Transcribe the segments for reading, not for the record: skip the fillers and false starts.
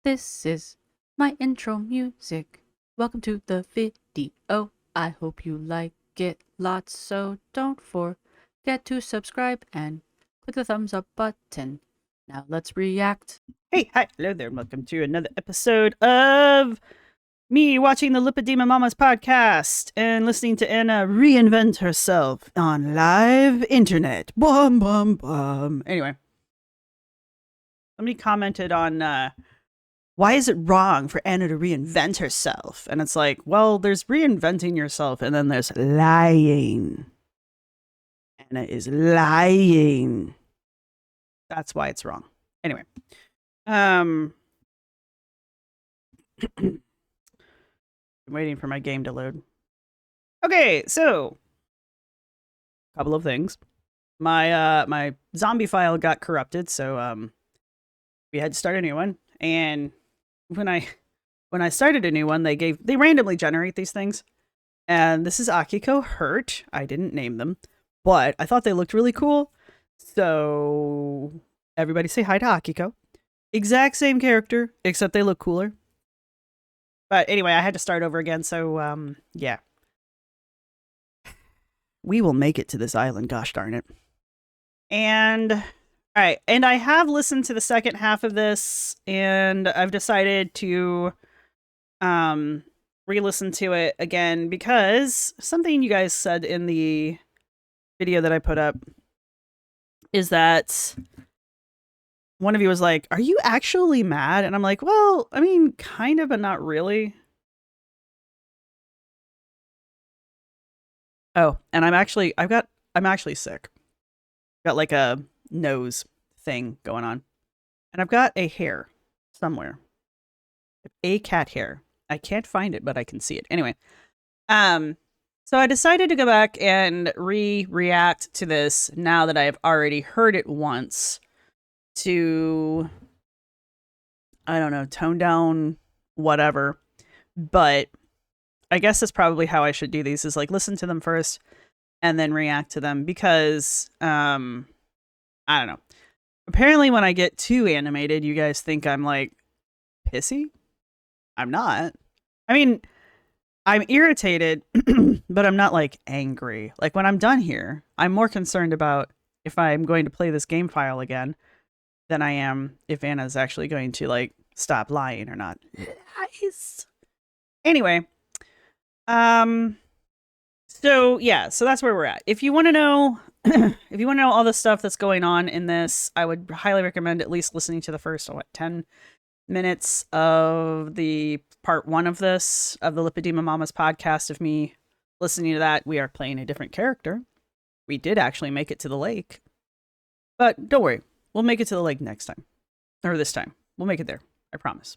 This is my intro music. Welcome to the video. I hope you like it lots, so don't forget to subscribe and click the thumbs up button. Now let's react. Hey, hi, hello there, and welcome to another episode of me watching the Lipedema Mama's podcast and listening to Anna reinvent herself on live internet. Bum, bum, bum. Anyway, somebody commented on, why is it wrong for Anna to reinvent herself? And it's like, well, there's reinventing yourself, and then there's lying. Anna is lying. That's why it's wrong. Anyway. I'm waiting for my game to load. Okay, so a couple of things. My my zombie file got corrupted, so we had to start a new one. And when I started a new one, they randomly generate these things. And this is Akiko Hurt. I didn't name them, but I thought they looked really cool. So everybody say hi to Akiko. Exact same character, except they look cooler. But anyway, I had to start over again, so, yeah. We will make it to this island, gosh darn it. And, alright, and I have listened to the second half of this, and I've decided to, re-listen to it again, because something you guys said in the video that I put up is that one of you was like, are you actually mad? And I'm like, well, I mean, kind of, but not really. Oh, and I'm actually sick. Got like a nose thing going on. And I've got a hair somewhere. A cat hair. I can't find it, but I can see it. Anyway. So I decided to go back and react to this now that I have already heard it once. To, I don't know, tone down whatever. But I guess that's probably how I should do these, is like listen to them first and then react to them, because I don't know. Apparently when I get too animated, you guys think I'm like pissy. I'm not. I mean, I'm irritated, but I'm not like angry. Like when I'm done here, I'm more concerned about if I'm going to play this game file again than I am if Anna's actually going to like stop lying or not. Lies. Anyway, so yeah, so that's where we're at. If you want to know, if you want to know all the stuff that's going on in this, I would highly recommend at least listening to the first 10 minutes of the part 1 of this, of the Lipedema Mama's podcast, of me listening to that. We are playing a different character. We did actually make it to the lake, but don't worry. We'll make it to the lake next time. Or this time. We'll make it there. I promise.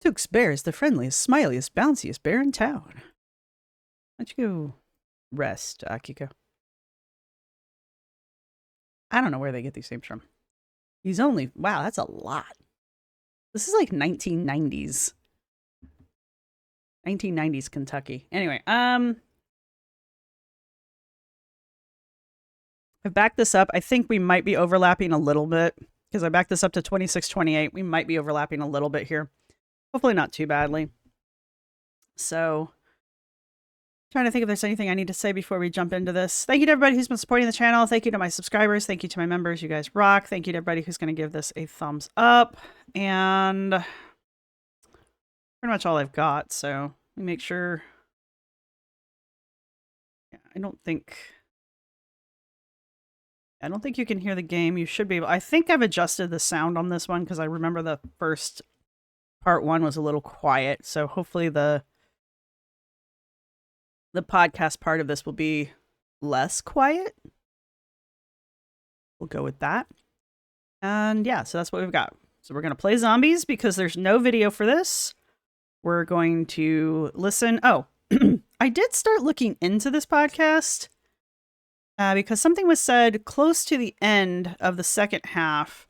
Duke's Bear is the friendliest, smiliest, bounciest bear in town. Why don't you go rest, Akiko? I don't know where they get these names from. He's only... Wow, that's a lot. This is like 1990s. 1990s Kentucky. Anyway, I've backed this up. I think we might be overlapping a little bit, because I backed this up to 26:28. We might be overlapping a little bit here. Hopefully not too badly. So, trying to think if there's anything I need to say before we jump into this. Thank you to everybody who's been supporting the channel. Thank you to my subscribers. Thank you to my members. You guys rock. Thank you to everybody who's going to give this a thumbs up. And pretty much all I've got. So, let me make sure. Yeah, I don't think you can hear the game. You should be able. I think I've adjusted the sound on this one, because I remember the first part 1 was a little quiet. So hopefully the podcast part of this will be less quiet. We'll go with that. And yeah, so that's what we've got. So we're going to play zombies because there's no video for this. We're going to listen. Oh, I did start looking into this podcast. Because something was said close to the end of the second half.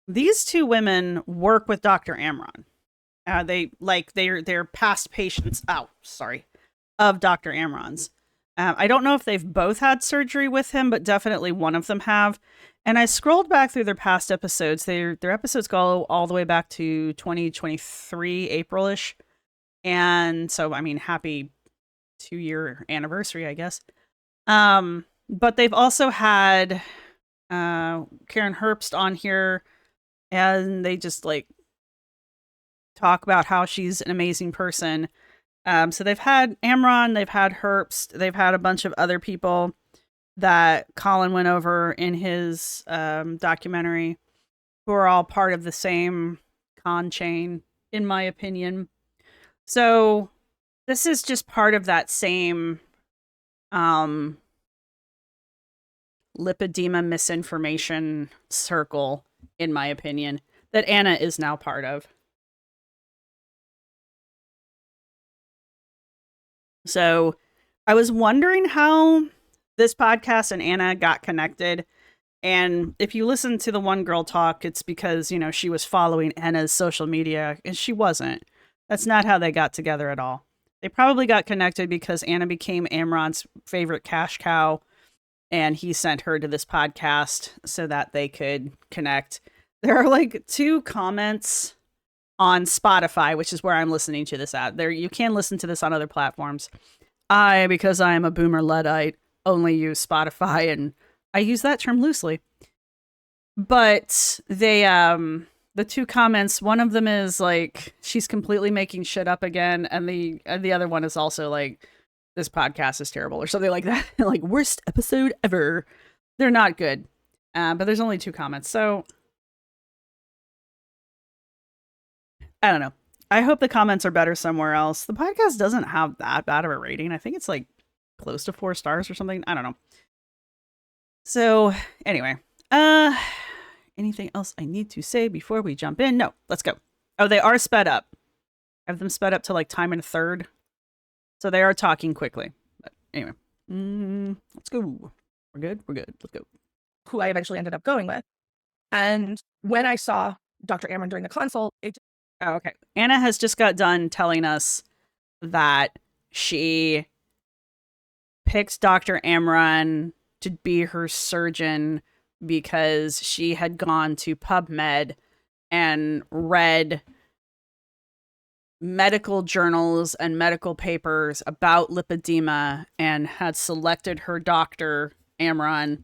These two women work with Dr. Amron. They're past patients. Oh, sorry, of Dr. Amron's. I don't know if they've both had surgery with him, but definitely one of them have. And I scrolled back through their past episodes. Their episodes go all the way back to 2023, April-ish. And so, I mean, happy 2-year anniversary, I guess. But they've also had Karen Herbst on here, and they just like talk about how she's an amazing person. So they've had Amron, they've had Herbst, they've had a bunch of other people that Colin went over in his documentary, who are all part of the same con chain, in my opinion. So this is just part of that same lipedema misinformation circle, in my opinion, that Anna is now part of. So I was wondering how this podcast and Anna got connected. And if you listen to the One Girl Talk, it's because, you know, she was following Anna's social media, and she wasn't. That's not how they got together at all. They probably got connected because Anna became Amron's favorite cash cow, and he sent her to this podcast so that they could connect. There are like 2 comments on Spotify, which is where I'm listening to this at. There, you can listen to this on other platforms. Because I am a boomer Luddite, only use Spotify, and I use that term loosely. But they, the 2 comments, one of them is like, she's completely making shit up again, and the other one is also like, this podcast is terrible, or something like that. Like, worst episode ever. They're not good. But there's only 2 comments, so I don't know. I hope the comments are better somewhere else. The podcast doesn't have that bad of a rating. I think it's like close to 4 stars or something. I don't know. So anyway, anything else I need to say before we jump in? No, let's go. Oh, they are sped up. I have them sped up to like time and a third. So they are talking quickly. But anyway, let's go. We're good. We're good. Let's go. Who I eventually ended up going with. And when I saw Dr. Amron during the consult, Oh, okay. Anna has just got done telling us that she picked Dr. Amron to be her surgeon because she had gone to PubMed and read medical journals and medical papers about lipedema and had selected her doctor, Amron,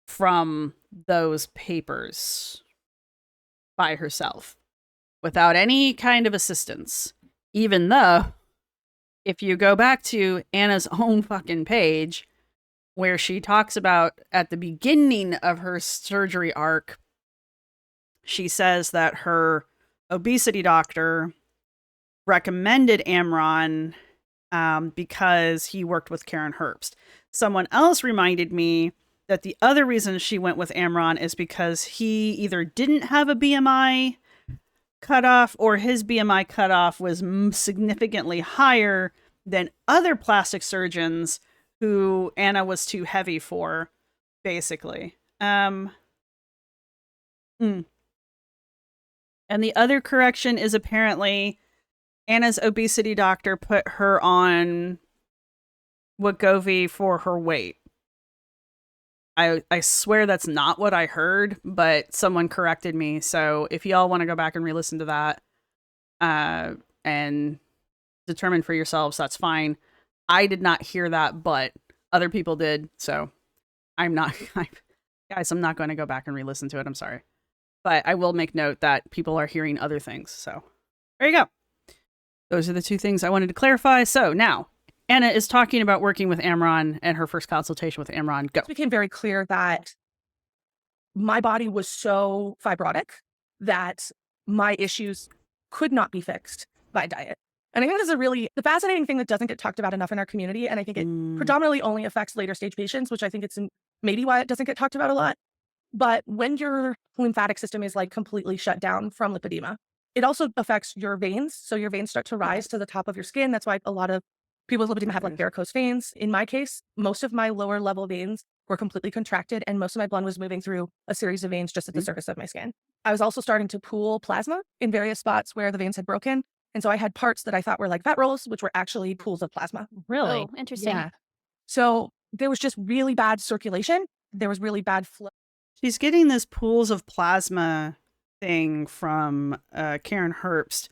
from those papers by herself without any kind of assistance. Even though, if you go back to Anna's own fucking page, where she talks about at the beginning of her surgery arc, she says that her obesity doctor recommended Amron because he worked with Karen Herbst. Someone else reminded me that the other reason she went with Amron is because he either didn't have a BMI cutoff or his BMI cutoff was significantly higher than other plastic surgeons who Anna was too heavy for, basically. And the other correction is apparently Anna's obesity doctor put her on Wegovy for her weight. I swear that's not what I heard, but someone corrected me. So if y'all want to go back and re-listen to that and determine for yourselves, that's fine. I did not hear that, but other people did. So I'm not, guys, I'm not going to go back and re-listen to it. I'm sorry. But I will make note that people are hearing other things. So there you go. Those are the 2 things I wanted to clarify. So now, Anna is talking about working with Amron and her first consultation with Amron. Go. it became very clear that my body was so fibrotic that my issues could not be fixed by diet. And I think this is the fascinating thing that doesn't get talked about enough in our community. And I think it predominantly only affects later stage patients, which I think it's maybe why it doesn't get talked about a lot. But when your lymphatic system is like completely shut down from lipedema, it also affects your veins. So your veins start to rise to the top of your skin. That's why a lot of people with lipedema have like varicose veins. In my case, most of my lower level veins were completely contracted and most of my blood was moving through a series of veins just at the surface of my skin. I was also starting to pool plasma in various spots where the veins had broken. And so I had parts that I thought were like fat rolls, which were actually pools of plasma. Really? Interesting. Yeah. So there was just really bad circulation. There was really bad flow. She's getting this pools of plasma thing from Karen Herbst.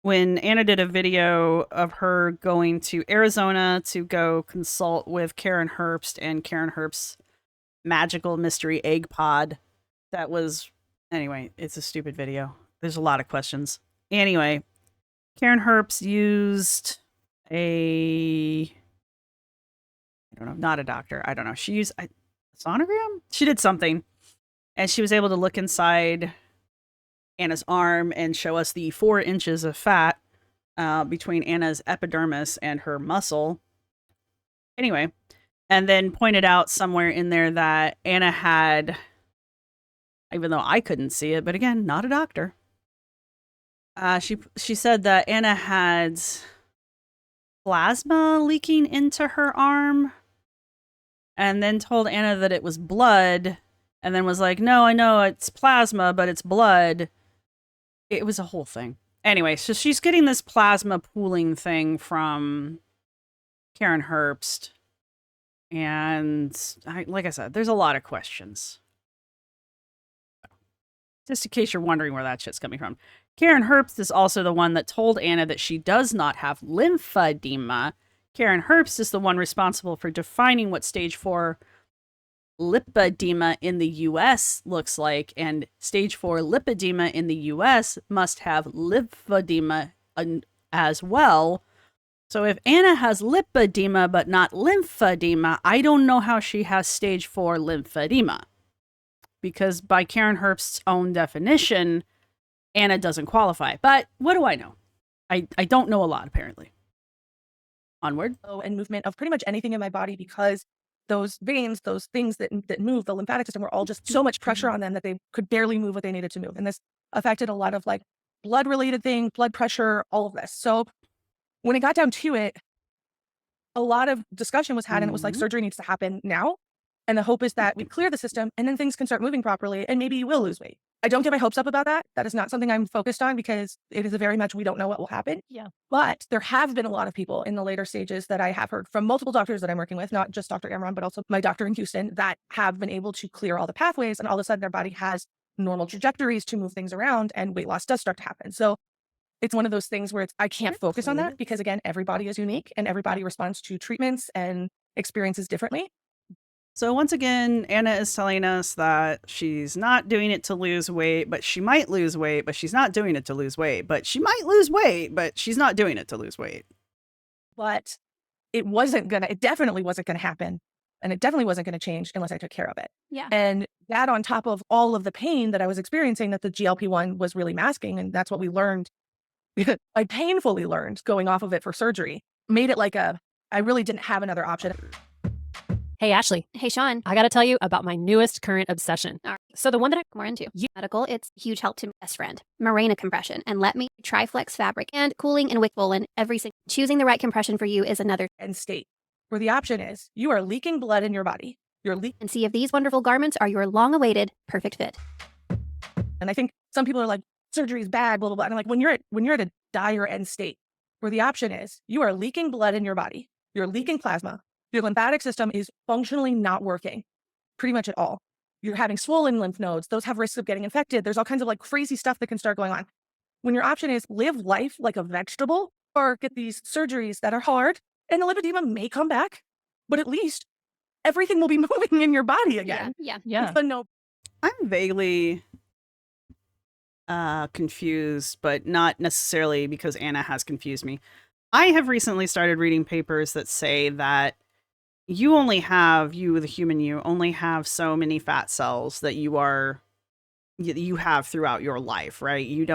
When Anna did a video of her going to Arizona to go consult with Karen Herbst and Karen Herbst's magical mystery egg pod. That was, anyway, it's a stupid video. There's a lot of questions. Anyway, Karen Herbst used I don't know, not a doctor. I don't know. She used a sonogram? She did something. And she was able to look inside Anna's arm and show us the 4 inches of fat between Anna's epidermis and her muscle. Anyway, and then pointed out somewhere in there that Anna had, even though I couldn't see it, but again, not a doctor. She said that Anna had plasma leaking into her arm, and then told Anna that it was blood, and then was like, no, I know it's plasma, but it's blood. It was a whole thing. Anyway, so she's getting this plasma pooling thing from Karen Herbst. And like I said, there's a lot of questions. Just in case you're wondering where that shit's coming from. Karen Herbst is also the one that told Anna that she does not have lymphedema. Karen Herbst is the one responsible for defining what stage 4 lipedema in the US looks like, and stage 4 lipedema in the US must have lymphedema as well. So if Anna has lipedema but not lymphedema, I don't know how she has stage 4 lymphedema. Because by Karen Herbst's own definition, Anna doesn't qualify. But what do I know? I don't know a lot, apparently. Onward. And movement of pretty much anything in my body, because those veins, those things that move, the lymphatic system, were all just so much pressure on them that they could barely move what they needed to move. And this affected a lot of like blood related things, blood pressure, all of this. So when it got down to it, a lot of discussion was had, and it was like, surgery needs to happen now. And the hope is that we clear the system and then things can start moving properly, and maybe you will lose weight. I don't get my hopes up about that. That is not something I'm focused on, because it is a very much we don't know what will happen. Yeah. But there have been a lot of people in the later stages that I have heard from multiple doctors that I'm working with, not just Dr. Amron, but also my doctor in Houston, that have been able to clear all the pathways, and all of a sudden their body has normal trajectories to move things around, and weight loss does start to happen. So it's one of those things where I can't focus on that, because again, everybody is unique and everybody responds to treatments and experiences differently. So once again, Anna is telling us that she's not doing it to lose weight, but she might lose weight, but she's not doing it to lose weight, but she might lose weight, but she's not doing it to lose weight. But it definitely wasn't going to happen. And it definitely wasn't going to change unless I took care of it. Yeah. And that on top of all of the pain that I was experiencing that the GLP-1 was really masking, and that's what we learned. I painfully learned going off of it for surgery, made it like I really didn't have another option. Hey, Ashley. Hey, Sean. I got to tell you about my newest current obsession. All right. So the one that I More into medical, it's huge help to my best friend, Mirena compression, and let me try flex fabric and cooling and wick woolen every single. Choosing the right compression for you is another. And state where the option is you are leaking blood in your body. And see if these wonderful garments are your long-awaited perfect fit. And I think some people are like, surgery is bad, blah, blah, blah. And I'm like, when you're at a dire end state where the option is you are leaking blood in your body, you're leaking plasma, your lymphatic system is functionally not working pretty much at all. You're having swollen lymph nodes. Those have risks of getting infected. There's all kinds of like crazy stuff that can start going on. When your option is live life like a vegetable or get these surgeries that are hard, and the lipedema may come back, but at least everything will be moving in your body again. Yeah. It's a no. I'm vaguely confused, but not necessarily because Anna has confused me. I have recently started reading papers that say that the human, you only have so many fat cells that you have throughout your life, right? We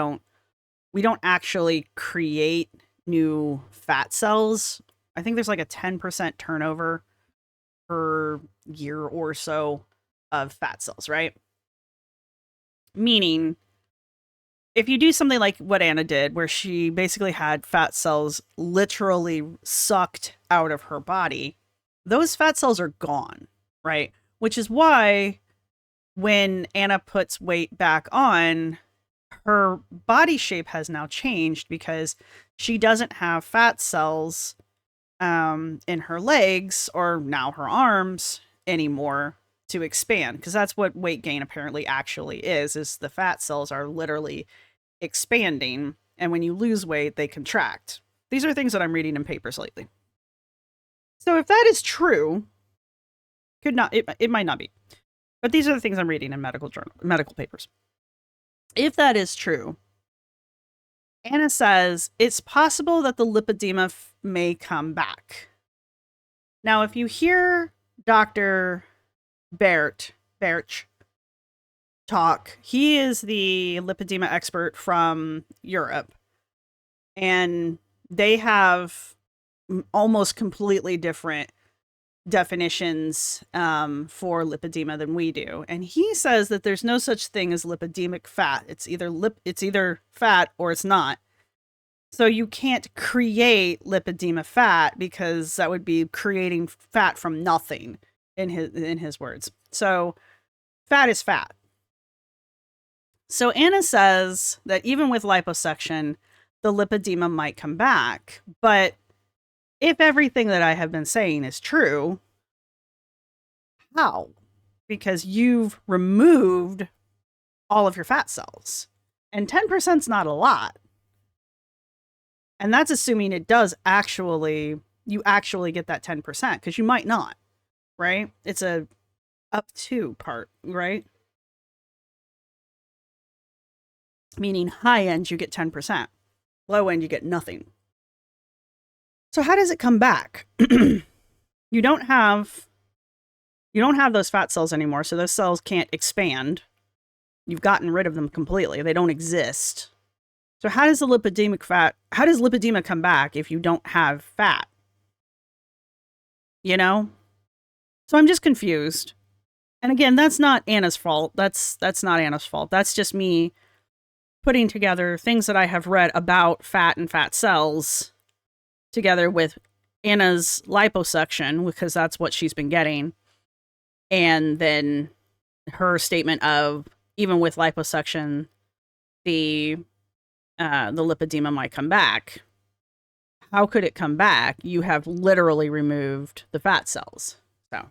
don't actually create new fat cells. I think there's like a 10% turnover per year or so of fat cells, right? Meaning, if you do something like what Anna did, where she basically had fat cells literally sucked out of her body, those fat cells are gone, right? Which is why when Anna puts weight back on, her body shape has now changed, because she doesn't have fat cells in her legs or now her arms anymore. to expand, because that's what weight gain apparently actually is the fat cells are literally expanding, and when you lose weight, they contract. These are things that I'm reading in papers lately. So if that is true, it might not be, but these are the things I'm reading in medical papers. If that is true, Anna says it's possible that the lipedema may come back. Now, if you hear Dr. Bertsch talk, he is the lipedema expert from Europe, and they have almost completely different definitions for lipedema than we do. And he says that there's no such thing as lipedemic fat. It's either fat or it's not. So you can't create lipedema fat, because that would be creating fat from nothing, in his words. So fat is fat. So Anna says that even with liposuction, the lipedema might come back. But if everything that I have been saying is true, how? Because you've removed all of your fat cells. And 10% is not a lot. And that's assuming it does you actually get that 10%, because you might not, right? It's a up to part, right? Meaning high end, you get 10%. Low end, you get nothing. So how does it come back? You don't have those fat cells anymore, so those cells can't expand. You've gotten rid of them completely. They don't exist. So how does lipedema come back if you don't have fat? You know? So I'm just confused. And again, that's not Anna's fault. That's not Anna's fault. That's just me putting together things that I have read about fat and fat cells together with Anna's liposuction, because that's what she's been getting. And then her statement of, even with liposuction, the lipedema might come back. How could it come back? You have literally removed the fat cells. So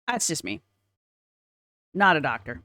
that's just me. Not a doctor.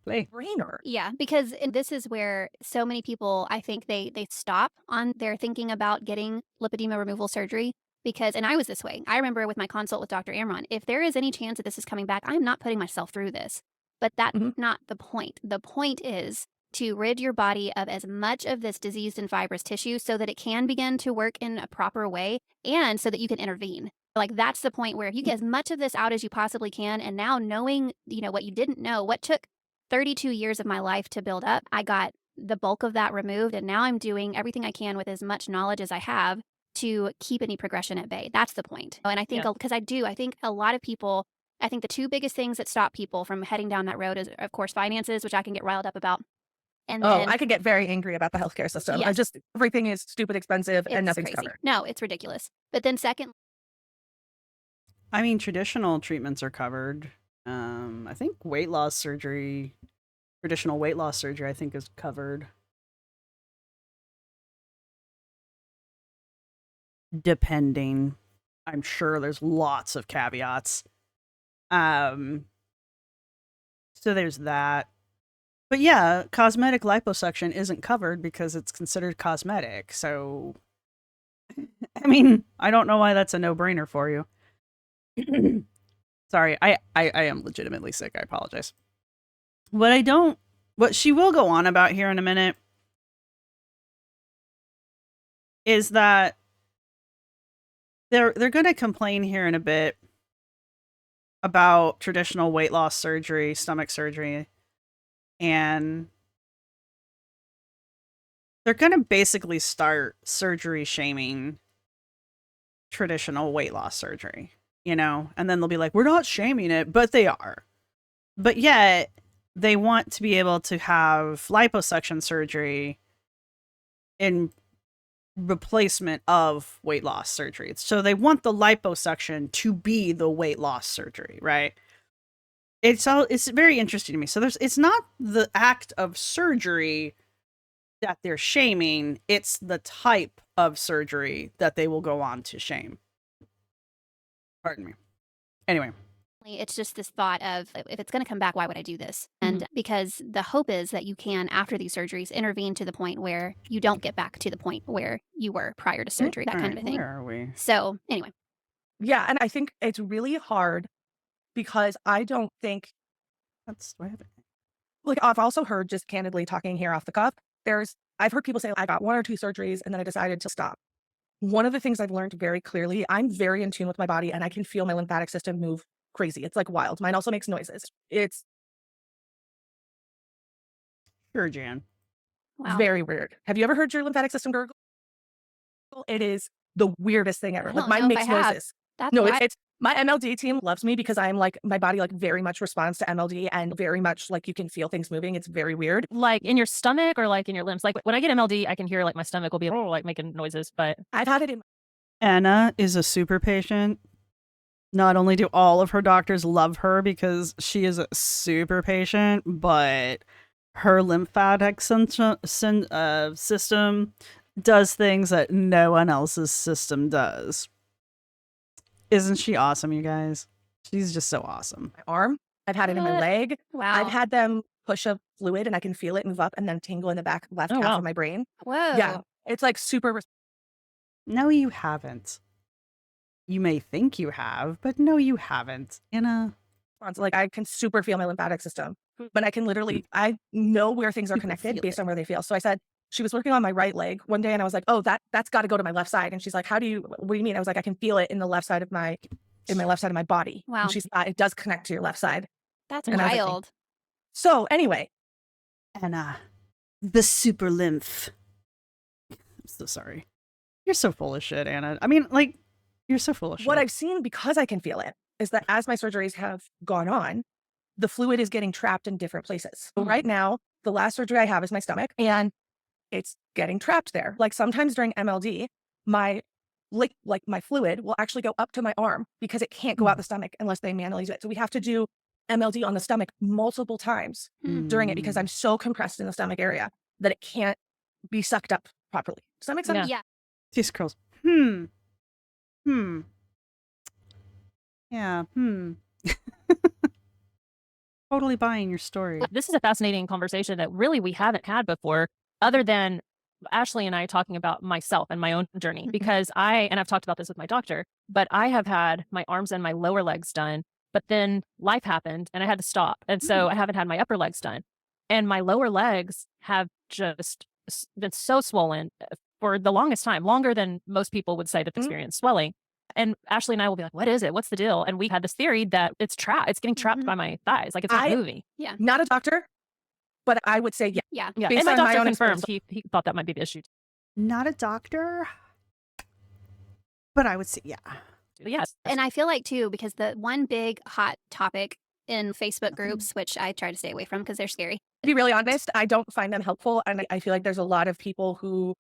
Play. Brainer. Yeah, because this is where so many people, I think they stop on their thinking about getting lipedema removal surgery. Because, and I was this way. I remember with my consult with Dr. Amron, if there is any chance that this is coming back, I'm not putting myself through this. But that's not the point. The point is to rid your body of as much of this diseased and fibrous tissue so that it can begin to work in a proper way, and so that you can intervene. Like, that's the point where if you get as much of this out as you possibly can, and now knowing, what you didn't know, what took 32 years of my life to build up, I got the bulk of that removed, and now I'm doing everything I can with as much knowledge as I have to keep any progression at bay. That's the point. And I think, because I think a lot of people, I think the two biggest things that stop people from heading down that road is, of course, finances, which I can get riled up about. And then, I could get very angry about the healthcare system. Yes. Everything is stupid expensive and nothing's crazy. covered. No, it's ridiculous. But then second, I mean, traditional treatments are covered. I think traditional weight loss surgery, I think, is covered. Depending. I'm sure there's lots of caveats. So there's that. But yeah, cosmetic liposuction isn't covered because it's considered cosmetic. So, I mean, I don't know why that's a no-brainer for you. Sorry, I am legitimately sick. I apologize. What she will go on about here in a minute is that they're going to complain here in a bit about traditional weight loss surgery, stomach surgery, and they're going to basically start surgery shaming traditional weight loss surgery, and then they'll be like, we're not shaming it, but they are. But yet they want to be able to have liposuction surgery in replacement of weight loss surgery. So they want the liposuction to be the weight loss surgery, right? It's very interesting to me. So it's not the act of surgery that they're shaming, it's the type of surgery that they will go on to shame. Pardon me. Anyway. It's just this thought of, if it's going to come back, why would I do this? And because the hope is that you can, after these surgeries, intervene to the point where you don't get back to the point where you were prior to surgery, that kind of a thing. Where are we? So anyway. Yeah, and I think it's really hard because I don't think That's what happened. like I've also heard, just candidly talking here off the cuff, I've heard people say I got 1 or 2 surgeries and then I decided to stop. One of the things I've learned very clearly, I'm very in tune with my body and I can feel my lymphatic system move crazy. It's like wild. Mine also makes noises. It's Sure, Jan. Wow. very weird. Have you ever heard your lymphatic system gurgle? It is the weirdest thing ever. I Like don't mine know if makes I have. noises. That's No, why. it's my MLD team loves me because I'm like, my body like very much responds to MLD and very much like you can feel things moving. It's very weird. Like in your stomach or like in your limbs? Like when I get MLD, I can hear like my stomach will be like making noises, but I've had it in Anna is a super patient. Not only do all of her doctors love her because she is a super patient, but her lymphatic system does things that no one else's system does. Isn't she awesome, you guys? She's just so awesome. my arm. I've had it in my What? leg. Wow. I've had them push a fluid and I can feel it move up and then tingle in the back left Oh, half wow. of my brain. Whoa. Yeah. It's like super No, you haven't. You may think you have, but no, you haven't. Anna. responsive. Like I can super feel my lymphatic system, but I can literally, I know where things are Super connected feel based it. on where they feel. So I said, she was working on my right leg one day and I was like, oh, that's got to go to my left side. And she's like, what do you mean? I was like, I can feel it in my left side of my body. Wow. And she's it does connect to your left side. That's And I was like, wild. So anyway, Anna. The super lymph. I'm so sorry. You're so full of shit, Anna. I mean, like, you're so full of shit. what I've seen because I can feel it is that as my surgeries have gone on, the fluid is getting trapped in different places. So right now, the last surgery I have is my stomach and it's getting trapped there. Like sometimes during MLD, my my fluid will actually go up to my arm because it can't go out the stomach unless they manually do it. So we have to do MLD on the stomach multiple times during it because I'm so compressed in the stomach area that it can't be sucked up properly. Does that make sense? Yeah. These curls. Yeah. Totally buying your story. this is a fascinating conversation that really we haven't had before, other than Ashley and I talking about myself and my own journey, because I've talked about this with my doctor, but I have had my arms and my lower legs done, but then life happened and I had to stop. And so I haven't had my upper legs done. And my lower legs have just been so swollen for the longest time, longer than most people would say that experience swelling. And Ashley and I will be like, what is it? What's the deal? And we had this theory that it's trapped. It's getting trapped by my thighs. Like it's not moving. Yeah. Not a doctor, but I would say yeah. Yeah. Yeah. Based And my on my doctor own confirmed experience. he thought that might be the issue. Not a doctor, but I would say yeah. Yes. And I feel like too, because the one big hot topic in Facebook groups, which I try to stay away from because they're scary. To be really honest, I don't find them helpful. And I feel like there's a lot of people who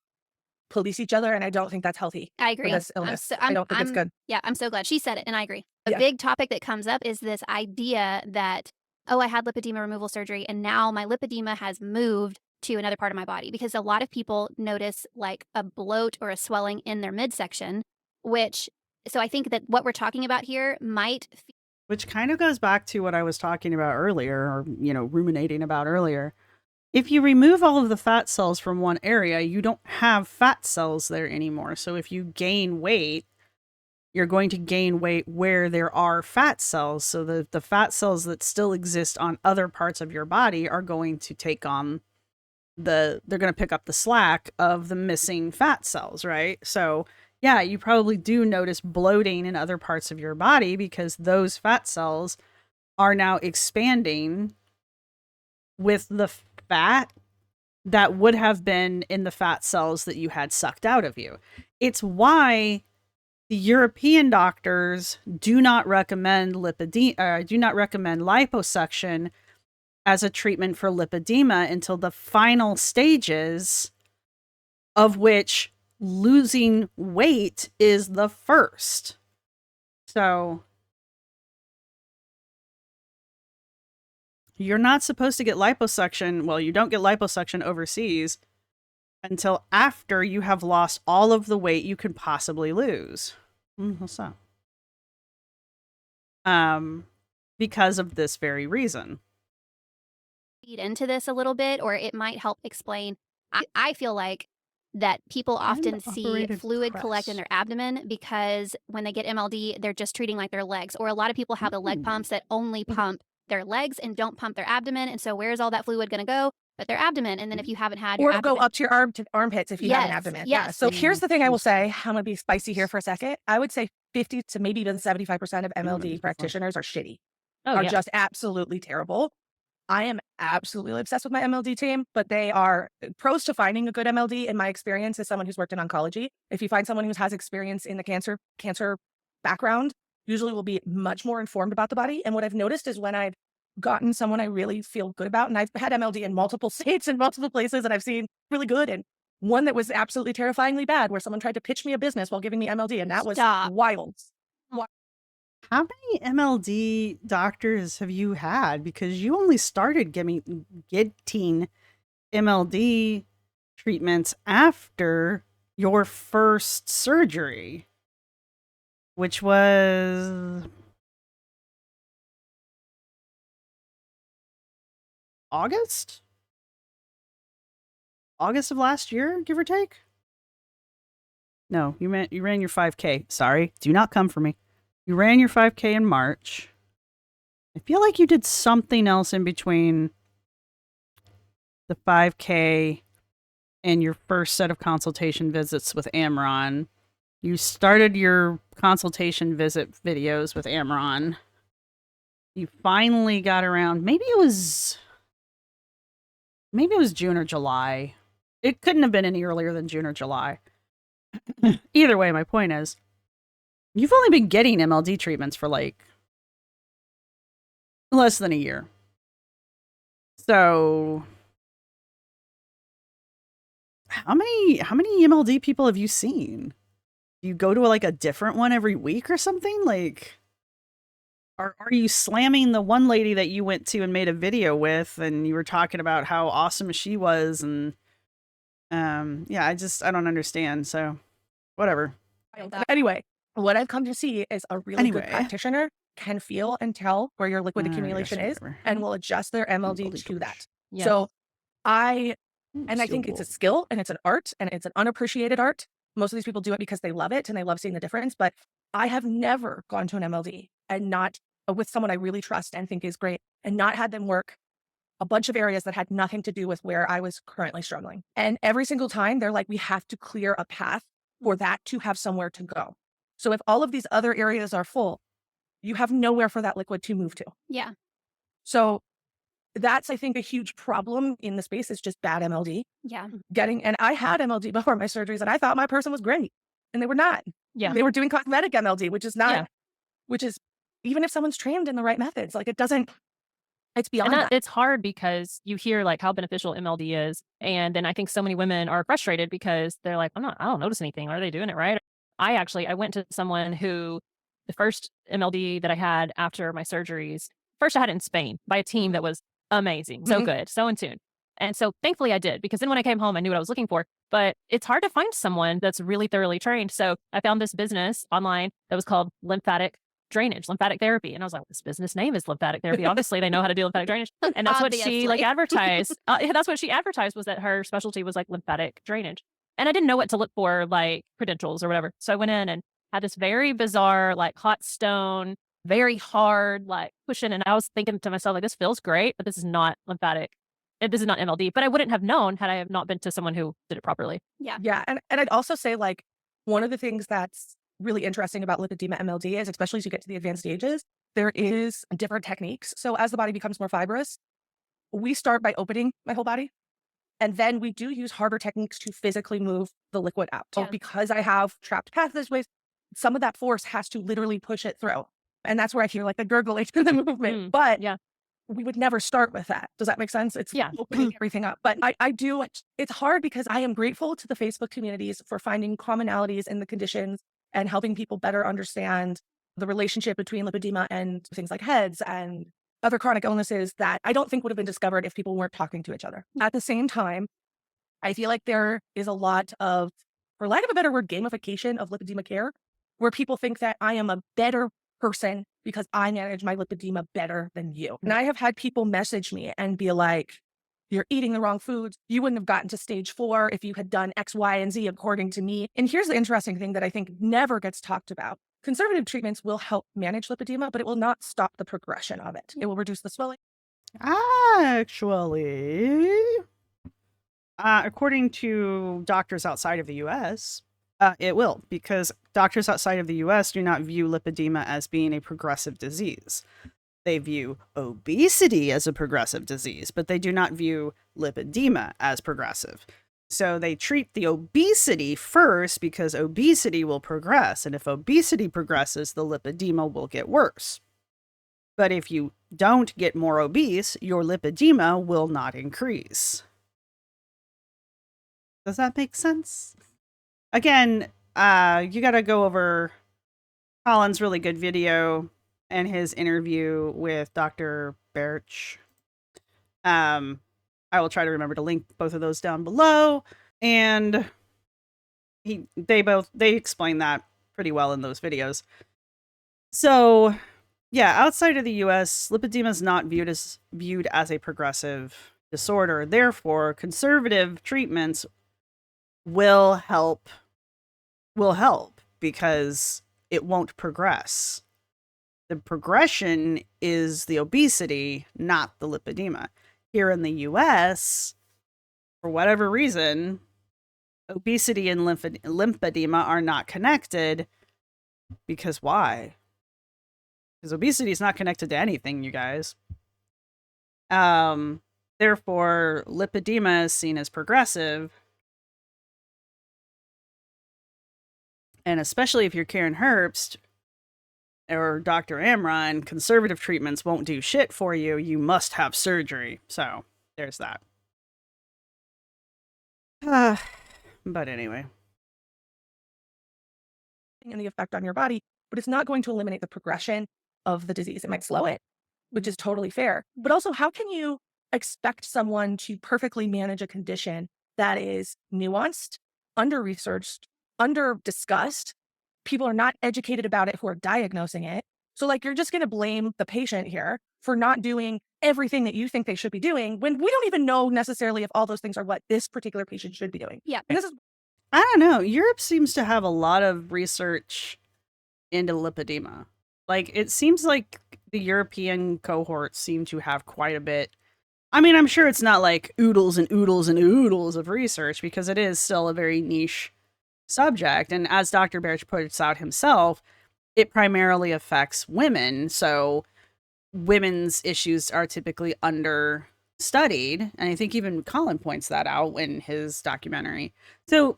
police each other. And I don't think that's healthy I agree. for this illness. I don't think it's good. Yeah, I'm so glad she said it, and I agree. A Yeah. big topic that comes up is this idea that, oh, I had lipedema removal surgery, and now my lipedema has moved to another part of my body, because a lot of people notice like a bloat or a swelling in their midsection, so I think that what we're talking about here might Which kind of goes back to what I was talking about earlier, or, ruminating about earlier. If you remove all of the fat cells from one area, you don't have fat cells there anymore. So if you gain weight, you're going to gain weight where there are fat cells. So the fat cells that still exist on other parts of your body are going to take on they're going to pick up the slack of the missing fat cells, right? So yeah, you probably do notice bloating in other parts of your body because those fat cells are now expanding with the fat that would have been in the fat cells that you had sucked out of you. It's why the European doctors do not recommend liposuction as a treatment for lipedema until the final stages, of which losing weight is the first. So you're not supposed to get liposuction. Well, you don't get liposuction overseas until after you have lost all of the weight you could possibly lose. What's that? because of this very reason. Feed into this a little bit, or it might help explain. I feel like that people often see Hand-operated fluid collect in press. their abdomen because when they get MLD, they're just treating like their legs. Or a lot of people have the leg pumps that only pump their legs and don't pump their abdomen. And so where's all that fluid going to go? But their abdomen. And then if you haven't had your Or it'll go up to your armpits if you have an Yes, abdomen. Yeah. yes. So here's the thing I will say. I'm going to be spicy here for a second. I would say 50 to maybe even 75% of MLD practitioners are shitty, Oh, are yeah. just absolutely terrible. I am absolutely obsessed with my MLD team, but they are pros to finding a good MLD. In my experience, as someone who's worked in oncology, if you find someone who has experience in the cancer background, usually will be much more informed about the body. And what I've noticed is when I've gotten someone I really feel good about, and I've had MLD in multiple states and multiple places, and I've seen really good and one that was absolutely terrifyingly bad, where someone tried to pitch me a business while giving me MLD, and that was Stop. wild. How many MLD doctors have you had? Because you only started getting MLD treatments after your first surgery, which was August of last year, give or take. No, you ran your 5K. Sorry, do not come for me. You ran your 5K in March. I feel like you did something else in between the 5K and your first set of consultation visits with Amron. You started your consultation visit videos with Amron. You finally got around. Maybe it was June or July. It couldn't have been any earlier than June or July. Either way, my point is, you've only been getting MLD treatments for like less than a year. So how many MLD people have you seen? Do you go to like a different one every week or something? Like, are you slamming the one lady that you went to and made a video with, and you were talking about how awesome she was, and yeah, I don't understand. So whatever. Anyway, what I've come to see is a really good Anyway. practitioner can feel and tell where your liquid accumulation is whatever. and will adjust their MLD Bertsch. to that. Yeah. So I think it's a skill and it's an art and it's an unappreciated art. Most of these people do it because they love it and they love seeing the difference. But I have never gone to an MLD and not with someone I really trust and think is great and not had them work a bunch of areas that had nothing to do with where I was currently struggling. And every single time they're like, we have to clear a path for that to have somewhere to go. So if all of these other areas are full, you have nowhere for that liquid to move to. Yeah. So that's, I think, a huge problem in the space is just bad MLD. Yeah. And I had MLD before my surgeries and I thought my person was great and they were not. Yeah. They were doing cosmetic MLD, which is not, Yeah. which is even if someone's trained in the right methods, like it's beyond And that. it's hard because you hear like how beneficial MLD is. And then I think so many women are frustrated because they're like, I don't notice anything. Are they doing it right? I went to someone who the first MLD that I had after my surgeries, first I had it in Spain by a team that was amazing. So good, so in tune. And so thankfully I did, because then when I came home, I knew what I was looking for. But it's hard to find someone that's really thoroughly trained. So I found this business online that was called lymphatic therapy. And I was like, this business name is lymphatic therapy. Obviously they know how to do lymphatic drainage. And that's what she like advertised. That's what she advertised, was that her specialty was like lymphatic drainage. And I didn't know what to look for, like credentials or whatever. So I went in and had this very bizarre, like hot stone, very hard, like pushing. And I was thinking to myself, like, this feels great, but this is not lymphatic. This is not MLD. But I wouldn't have known had I have not been to someone who did it properly. Yeah. Yeah. And I'd also say, like, one of the things that's really interesting about lipedema MLD is, especially as you get to the advanced stages, there is different techniques. So as the body becomes more fibrous, we start by opening my whole body. And then we do use harder techniques to physically move the liquid out. So because I have trapped pathways, some of that force has to literally push it through. And that's where I hear like the gurgling and the movement. But yeah, we would never start with that. Does that make sense? It's opening everything up. But I do, it's hard because I am grateful to the Facebook communities for finding commonalities in the conditions and helping people better understand the relationship between lipedema and things like heads and other chronic illnesses that I don't think would have been discovered if people weren't talking to each other. At the same time, I feel like there is a lot of, for lack of a better word, gamification of lipedema care, where people think that I am a better person because I manage my lipedema better than you. And I have had people message me and be like, you're eating the wrong foods. You wouldn't have gotten to stage 4 if you had done X, Y, and Z according to me. And here's the interesting thing that I think never gets talked about. Conservative treatments will help manage lipedema, but it will not stop the progression of it. It will reduce the swelling. Actually, according to doctors outside of the US, it will, because doctors outside of the US do not view lipedema as being a progressive disease. They view obesity as a progressive disease, but they do not view lipedema as progressive. So they treat the obesity first because obesity will progress. And if obesity progresses, the lipedema will get worse. But if you don't get more obese, your lipedema will not increase. Does that make sense? Again, you got to go over Colin's really good video and his interview with Dr. Bertsch. I will try to remember to link both of those down below. And they explain that pretty well in those videos. So, yeah, outside of the US, lipedema is not viewed as a progressive disorder. Therefore, conservative treatments will help because it won't progress. The progression is the obesity, not the lipedema. Here in the US, for whatever reason, obesity and lymphedema are not connected. Because why? Because obesity is not connected to anything, you guys. Therefore, lipedema is seen as progressive. And especially if you're Karen Herbst or Dr. Amron, conservative treatments won't do shit for you. You must have surgery. So, there's that. But anyway. And the effect on your body, but it's not going to eliminate the progression of the disease. It might slow it, which is totally fair. But also, how can you expect someone to perfectly manage a condition that is nuanced, under-researched, under-discussed? People are not educated about it who are diagnosing it. So, like, you're just going to blame the patient here for not doing everything that you think they should be doing when we don't even know necessarily if all those things are what this particular patient should be doing. Yeah. And this is I don't know. Europe seems to have a lot of research into lipedema. Like, it seems like the European cohorts seem to have quite a bit. I mean, I'm sure it's not like oodles and oodles and oodles of research because it is still a very niche subject. And as Dr. Bertsch puts out himself, it primarily affects women. So women's issues are typically understudied. And I think even Colin points that out in his documentary. So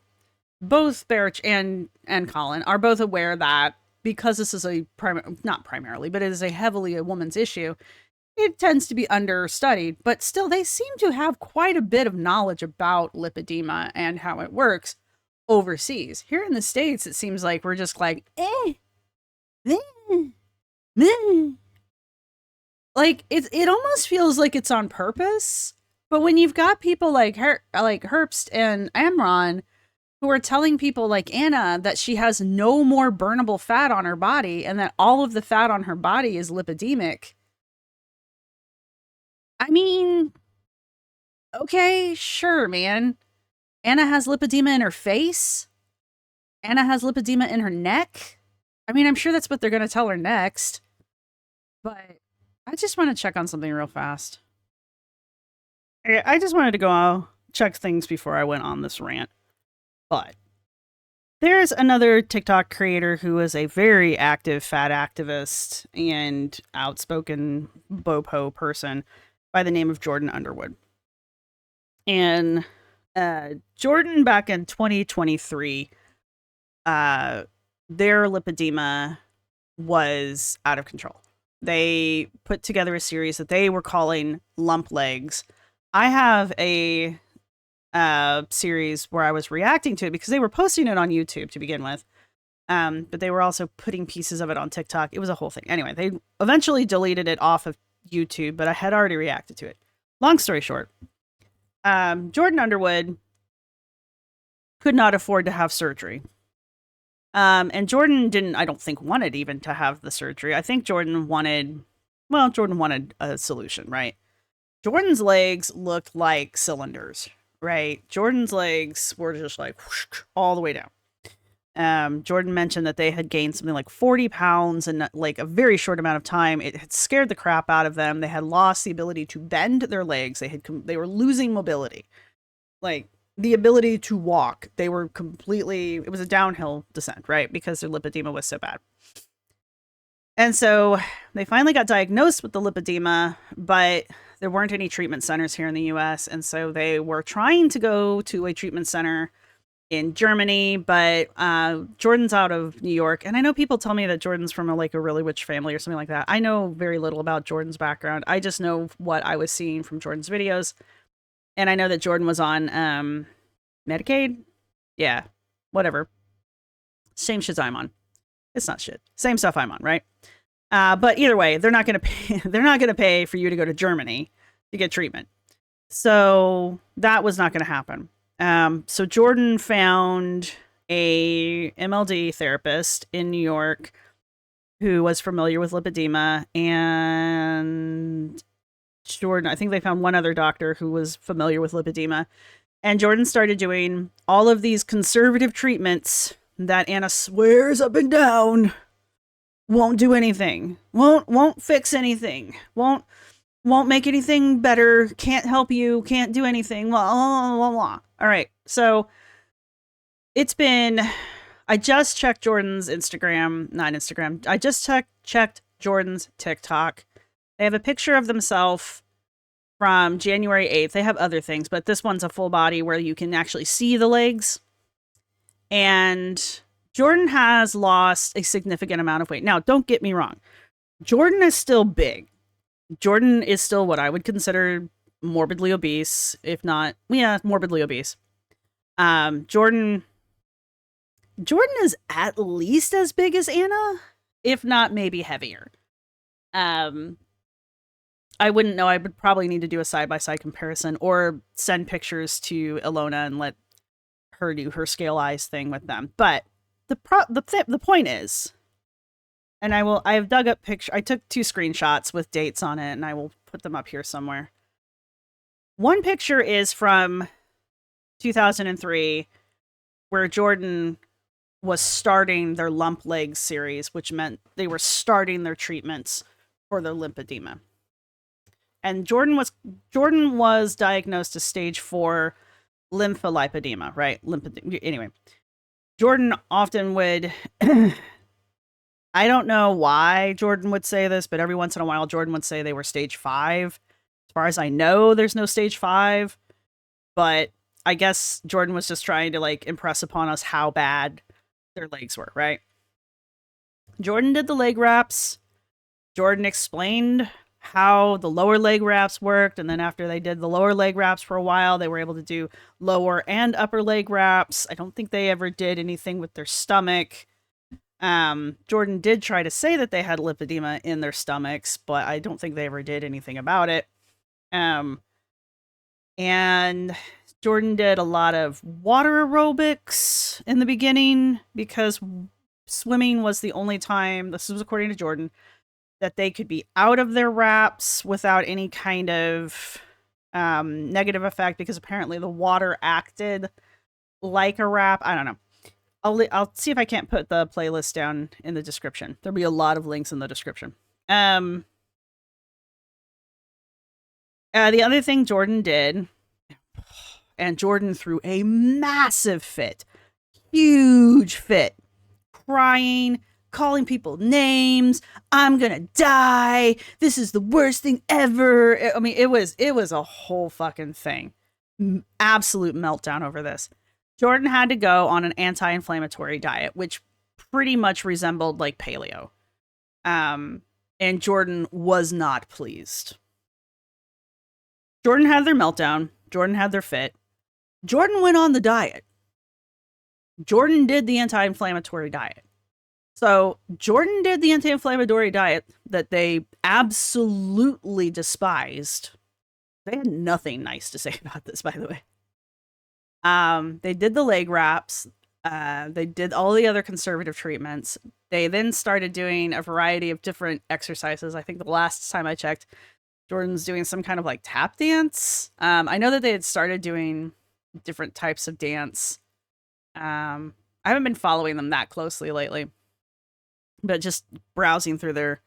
both Bertsch and Colin are both aware that because this is not primarily, but it is a heavily a woman's issue, it tends to be understudied. But still, they seem to have quite a bit of knowledge about lipedema and how it works overseas. Here in the States, it seems like we're just like, like it almost feels like it's on purpose. But when you've got people like Herbst and Amron who are telling people like Anna that she has no more burnable fat on her body and that all of the fat on her body is lipedemic. I mean, okay, sure, man. Anna has lipedema in her face. Anna has lipedema in her neck. I mean, I'm sure that's what they're going to tell her next. But I just want to check on something real fast. I just wanted to go check things before I went on this rant. But there's another TikTok creator who is a very active fat activist and outspoken BOPO person by the name of Jordan Underwood. And Jordan, back in 2023, their lipedema was out of control. They put together a series that they were calling Lump Legs. I have a series where I was reacting to it because they were posting it on YouTube to begin with. But they were also putting pieces of it on TikTok. It was a whole thing. Anyway, they eventually deleted it off of YouTube, but I had already reacted to it. Long story short, Jordan Underwood could not afford to have surgery. And Jordan didn't, I don't think, wanted even to have the surgery. I think Jordan wanted a solution, right? Jordan's legs looked like cylinders, right? Jordan's legs were just like whoosh, all the way down. Jordan mentioned that they had gained something like 40 pounds in like a very short amount of time. It had scared the crap out of them. They had lost the ability to bend their legs. They were losing mobility, like the ability to walk. They were completely, it was a downhill descent, right? Because their lipedema was so bad. And so they finally got diagnosed with the lipedema, but there weren't any treatment centers here in the US. And so they were trying to go to a treatment center in Germany, but Jordan's out of New York. And I know people tell me that Jordan's from a really rich family or something like that. I know very little about Jordan's background. I just know what I was seeing from Jordan's videos. And I know that Jordan was on Medicaid. Yeah, whatever. Same shit I'm on. It's not shit. Same stuff I'm on, right? But either way, they're not going to pay. They're not going to pay for you to go to Germany to get treatment. So that was not going to happen. So Jordan found a MLD therapist in New York who was familiar with lipedema, and Jordan, I think they found one other doctor who was familiar with lipedema, and Jordan started doing all of these conservative treatments that Anna swears up and down won't do anything, won't fix anything, won't make anything better, can't help you, can't do anything, blah, blah, blah, blah. All right, so it's been, I just checked Jordan's Instagram. I just checked Jordan's TikTok. They have a picture of themselves from January 8th. They have other things, but this one's a full body where you can actually see the legs. And Jordan has lost a significant amount of weight. Now, don't get me wrong. Jordan is still big. Jordan is still what I would consider morbidly obese, if not, morbidly obese. Jordan is at least as big as Anna, if not maybe heavier. I wouldn't know. I would probably need to do a side-by-side comparison or send pictures to Ilona and let her do her scale eyes thing with them. But the point is, and I have dug up picture. I took 2 screenshots with dates on it, and I will put them up here somewhere. One picture is from 2003, where Jordan was starting their lump legs series, which meant they were starting their treatments for their lipedema. And Jordan was diagnosed as stage 4 lympholipedema, right? Anyway, Jordan often would, I don't know why Jordan would say this, but every once in a while, Jordan would say they were stage 5. As far as I know, there's no stage 5, but I guess Jordan was just trying to impress upon us how bad their legs were, right? Jordan did the leg wraps. Jordan explained how the lower leg wraps worked, and then after they did the lower leg wraps for a while, they were able to do lower and upper leg wraps. I don't think they ever did anything with their stomach. Jordan did try to say that they had lipedema in their stomachs, but I don't think they ever did anything about it. And Jordan did a lot of water aerobics in the beginning because swimming was the only time, this was according to Jordan, that they could be out of their wraps without any kind of negative effect, because apparently the water acted like a wrap. I don't know. I'll see if I can't put the playlist down in the description. There'll be a lot of links in the description. The other thing Jordan did, and Jordan threw a massive fit, huge fit, crying, calling people names. I'm gonna die. This is the worst thing ever. I mean, it was a whole fucking thing. Absolute meltdown over this. Jordan had to go on an anti-inflammatory diet, which pretty much resembled paleo. And Jordan was not pleased. Jordan had their meltdown. Jordan had their fit. Jordan went on the diet. Jordan did the anti-inflammatory diet. So Jordan did the anti-inflammatory diet that they absolutely despised. They had nothing nice to say about this, by the way. They did the leg wraps. They did all the other conservative treatments. They then started doing a variety of different exercises. I think the last time I checked, Jordan's doing some kind of like tap dance. I know that they had started doing different types of dance. I haven't been following them that closely lately, but just browsing through their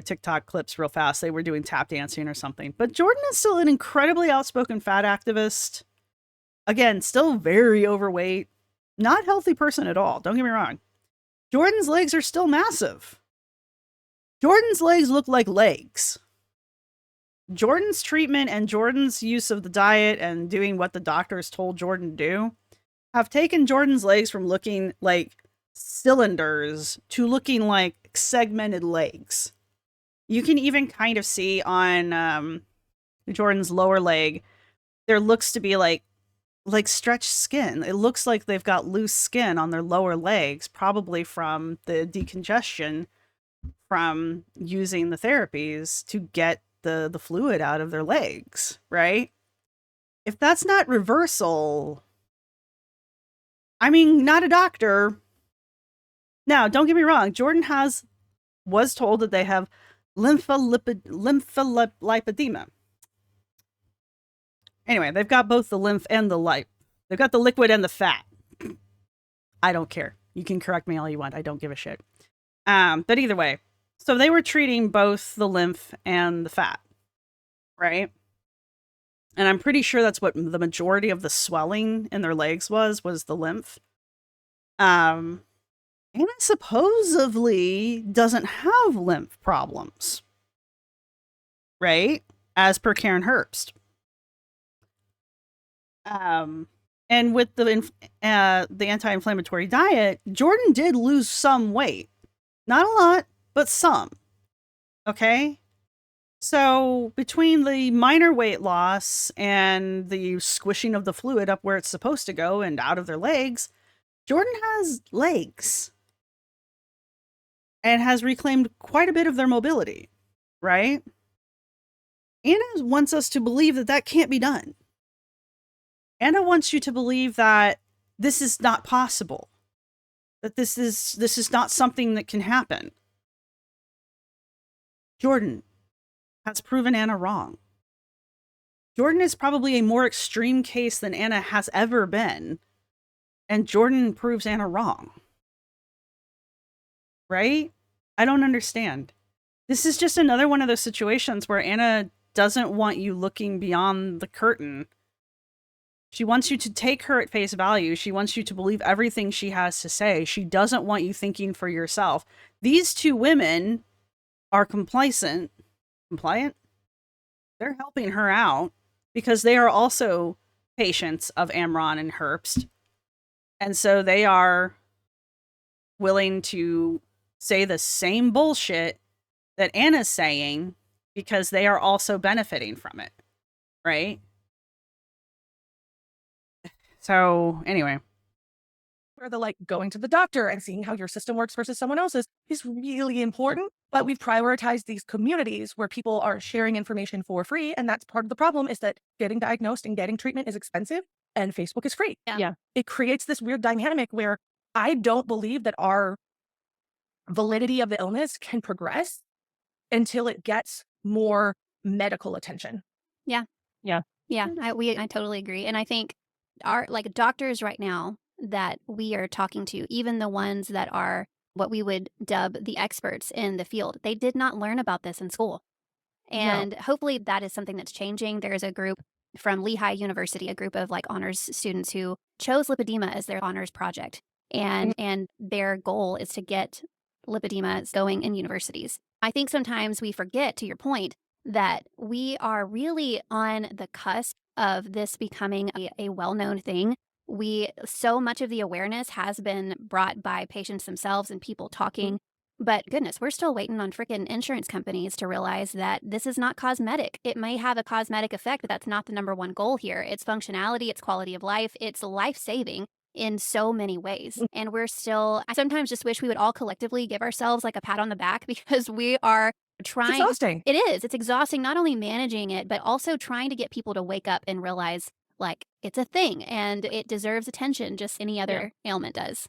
TikTok clips real fast, they were doing tap dancing or something. But Jordan is still an incredibly outspoken fat activist. Again, still very overweight, not healthy person at all. Don't get me wrong. Jordan's legs are still massive. Jordan's legs look like legs. Jordan's treatment and Jordan's use of the diet and doing what the doctors told Jordan to do have taken Jordan's legs from looking like cylinders to looking like segmented legs. You can even kind of see on Jordan's lower leg, there looks to be like stretched skin. It looks like they've got loose skin on their lower legs, probably from the decongestion from using the therapies to get the fluid out of their legs, right? If that's not reversal, I mean, not a doctor. Now, don't get me wrong. Jordan was told that they have lipedema. Anyway, they've got both the lymph and the lipe. They've got the liquid and the fat. I don't care. You can correct me all you want. I don't give a shit. But either way, so they were treating both the lymph and the fat, right? And I'm pretty sure that's what the majority of the swelling in their legs was the lymph. Anna supposedly doesn't have lymph problems, right? As per Karen Herbst. And with the anti-inflammatory diet, Jordan did lose some weight. Not a lot, but some. Okay? So between the minor weight loss and the squishing of the fluid up where it's supposed to go and out of their legs, Jordan has legs and has reclaimed quite a bit of their mobility, right? Anna wants us to believe that that can't be done. Anna wants you to believe that this is not possible, that this is not something that can happen. Jordan has proven Anna wrong. Jordan is probably a more extreme case than Anna has ever been, and Jordan proves Anna wrong. Right? I don't understand. This is just another one of those situations where Anna doesn't want you looking beyond the curtain. She wants you to take her at face value. She wants you to believe everything she has to say. She doesn't want you thinking for yourself. These two women are compliant. They're helping her out because they are also patients of Amron and Herbst. And so they are willing to say the same bullshit that Anna's saying because they are also benefiting from it. Right? So anyway. Where the like going to the doctor and seeing how your system works versus someone else's is really important. But we've prioritized these communities where people are sharing information for free. And that's part of the problem, is that getting diagnosed and getting treatment is expensive and Facebook is free. Yeah. It creates this weird dynamic where I don't believe that our validity of the illness can progress until it gets more medical attention. Yeah, I totally agree. And I think our like doctors right now that we are talking to, even the ones that are what we would dub the experts in the field, they did not learn about this in school. And hopefully that is something that's changing. There's a group from Lehigh University, a group of like honors students who chose lipedema as their honors project. And their goal is to get lipedema going in universities. I think sometimes we forget, to your point, that we are really on the cusp of this becoming a well-known thing. So much of the awareness has been brought by patients themselves and people talking. But goodness, we're still waiting on freaking insurance companies to realize that this is not cosmetic. It may have a cosmetic effect, but that's not the number one goal here. It's functionality, it's quality of life, it's life-saving in so many ways. And I sometimes just wish we would all collectively give ourselves like a pat on the back, because we are trying. It's exhausting. It is. It's exhausting, not only managing it, but also trying to get people to wake up and realize like it's a thing and it deserves attention, just any other ailment does.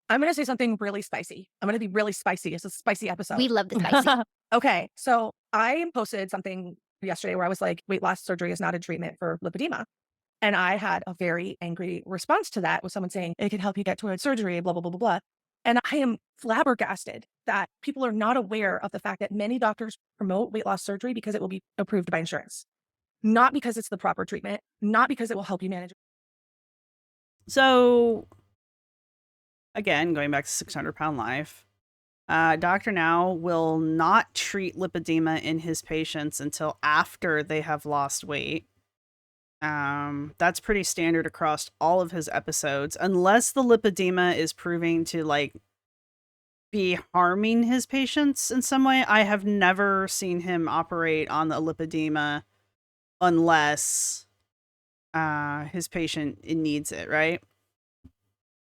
I'm going to say something really spicy. I'm going to be really spicy. It's a spicy episode. We love the spicy. Okay. So I posted something yesterday where I was like, weight loss surgery is not a treatment for lipedema. And I had a very angry response to that with someone saying, it can help you get to a surgery, blah, blah, blah, blah, blah. And I am flabbergasted that people are not aware of the fact that many doctors promote weight loss surgery because it will be approved by insurance, not because it's the proper treatment, not because it will help you manage. So, again, going back to 600-pound life, Dr. Now will not treat lipedema in his patients until after they have lost weight. That's pretty standard across all of his episodes, unless the lipedema is proving to like be harming his patients in some way. I have never seen him operate on the lipedema unless his patient needs it, right?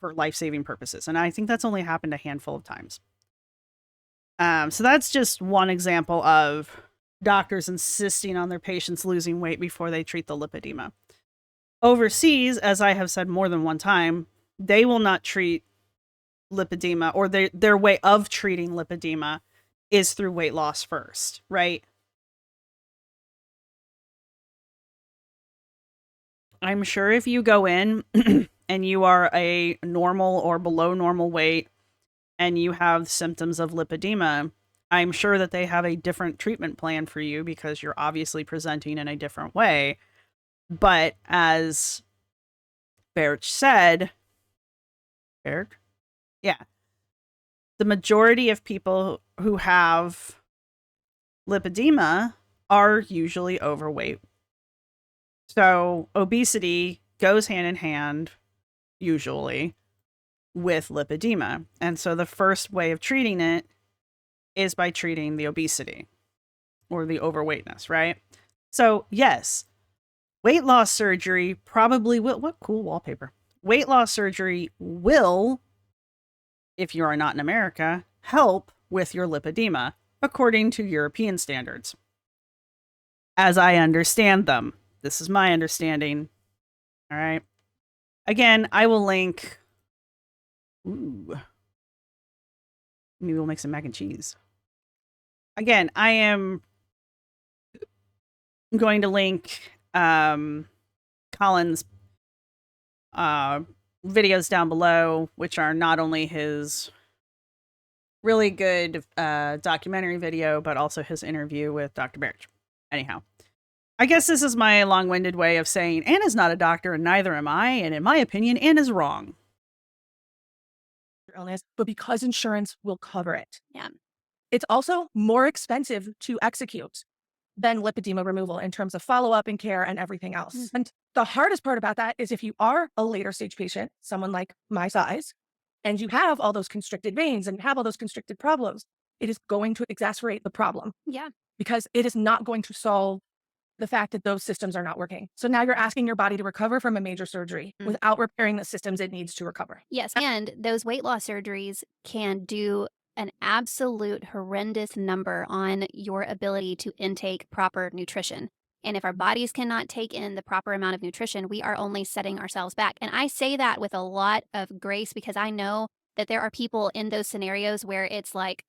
For life-saving purposes. And I think that's only happened a handful of times. So that's just one example of doctors insisting on their patients losing weight before they treat the lipedema. Overseas, as I have said more than one time, they will not treat lipedema, or their way of treating lipedema is through weight loss first, right? I'm sure if you go in and you are a normal or below normal weight and you have symptoms of lipedema, I'm sure that they have a different treatment plan for you because you're obviously presenting in a different way. But as Bertsch said, Bertsch? Yeah. The majority of people who have lipedema are usually overweight. So obesity goes hand in hand, usually, with lipedema. And so the first way of treating it is by treating the obesity or the overweightness, right? So yes, weight loss surgery probably will. What cool wallpaper. Weight loss surgery will, if you are not in America, help with your lipedema according to European standards. As I understand them. This is my understanding. All right. Again, I will link. Ooh. Maybe we'll make some mac and cheese. Again, I am going to link Colin's videos down below, which are not only his really good documentary video, but also his interview with Dr. Bertsch. Anyhow, I guess this is my long-winded way of saying Anna's not a doctor and neither am I, and in my opinion, Anna's wrong. Illness, but because insurance will cover it. Yeah. It's also more expensive to execute than lipedema removal in terms of follow-up and care and everything else. Mm. And the hardest part about that is if you are a later stage patient, someone like my size, and you have all those constricted veins and have all those constricted problems, it is going to exacerbate the problem. Yeah. Because it is not going to solve the fact that those systems are not working. So now you're asking your body to recover from a major surgery without repairing the systems it needs to recover. Yes. And those weight loss surgeries can do an absolute horrendous number on your ability to intake proper nutrition. And if our bodies cannot take in the proper amount of nutrition, we are only setting ourselves back. And I say that with a lot of grace because I know that there are people in those scenarios where it's like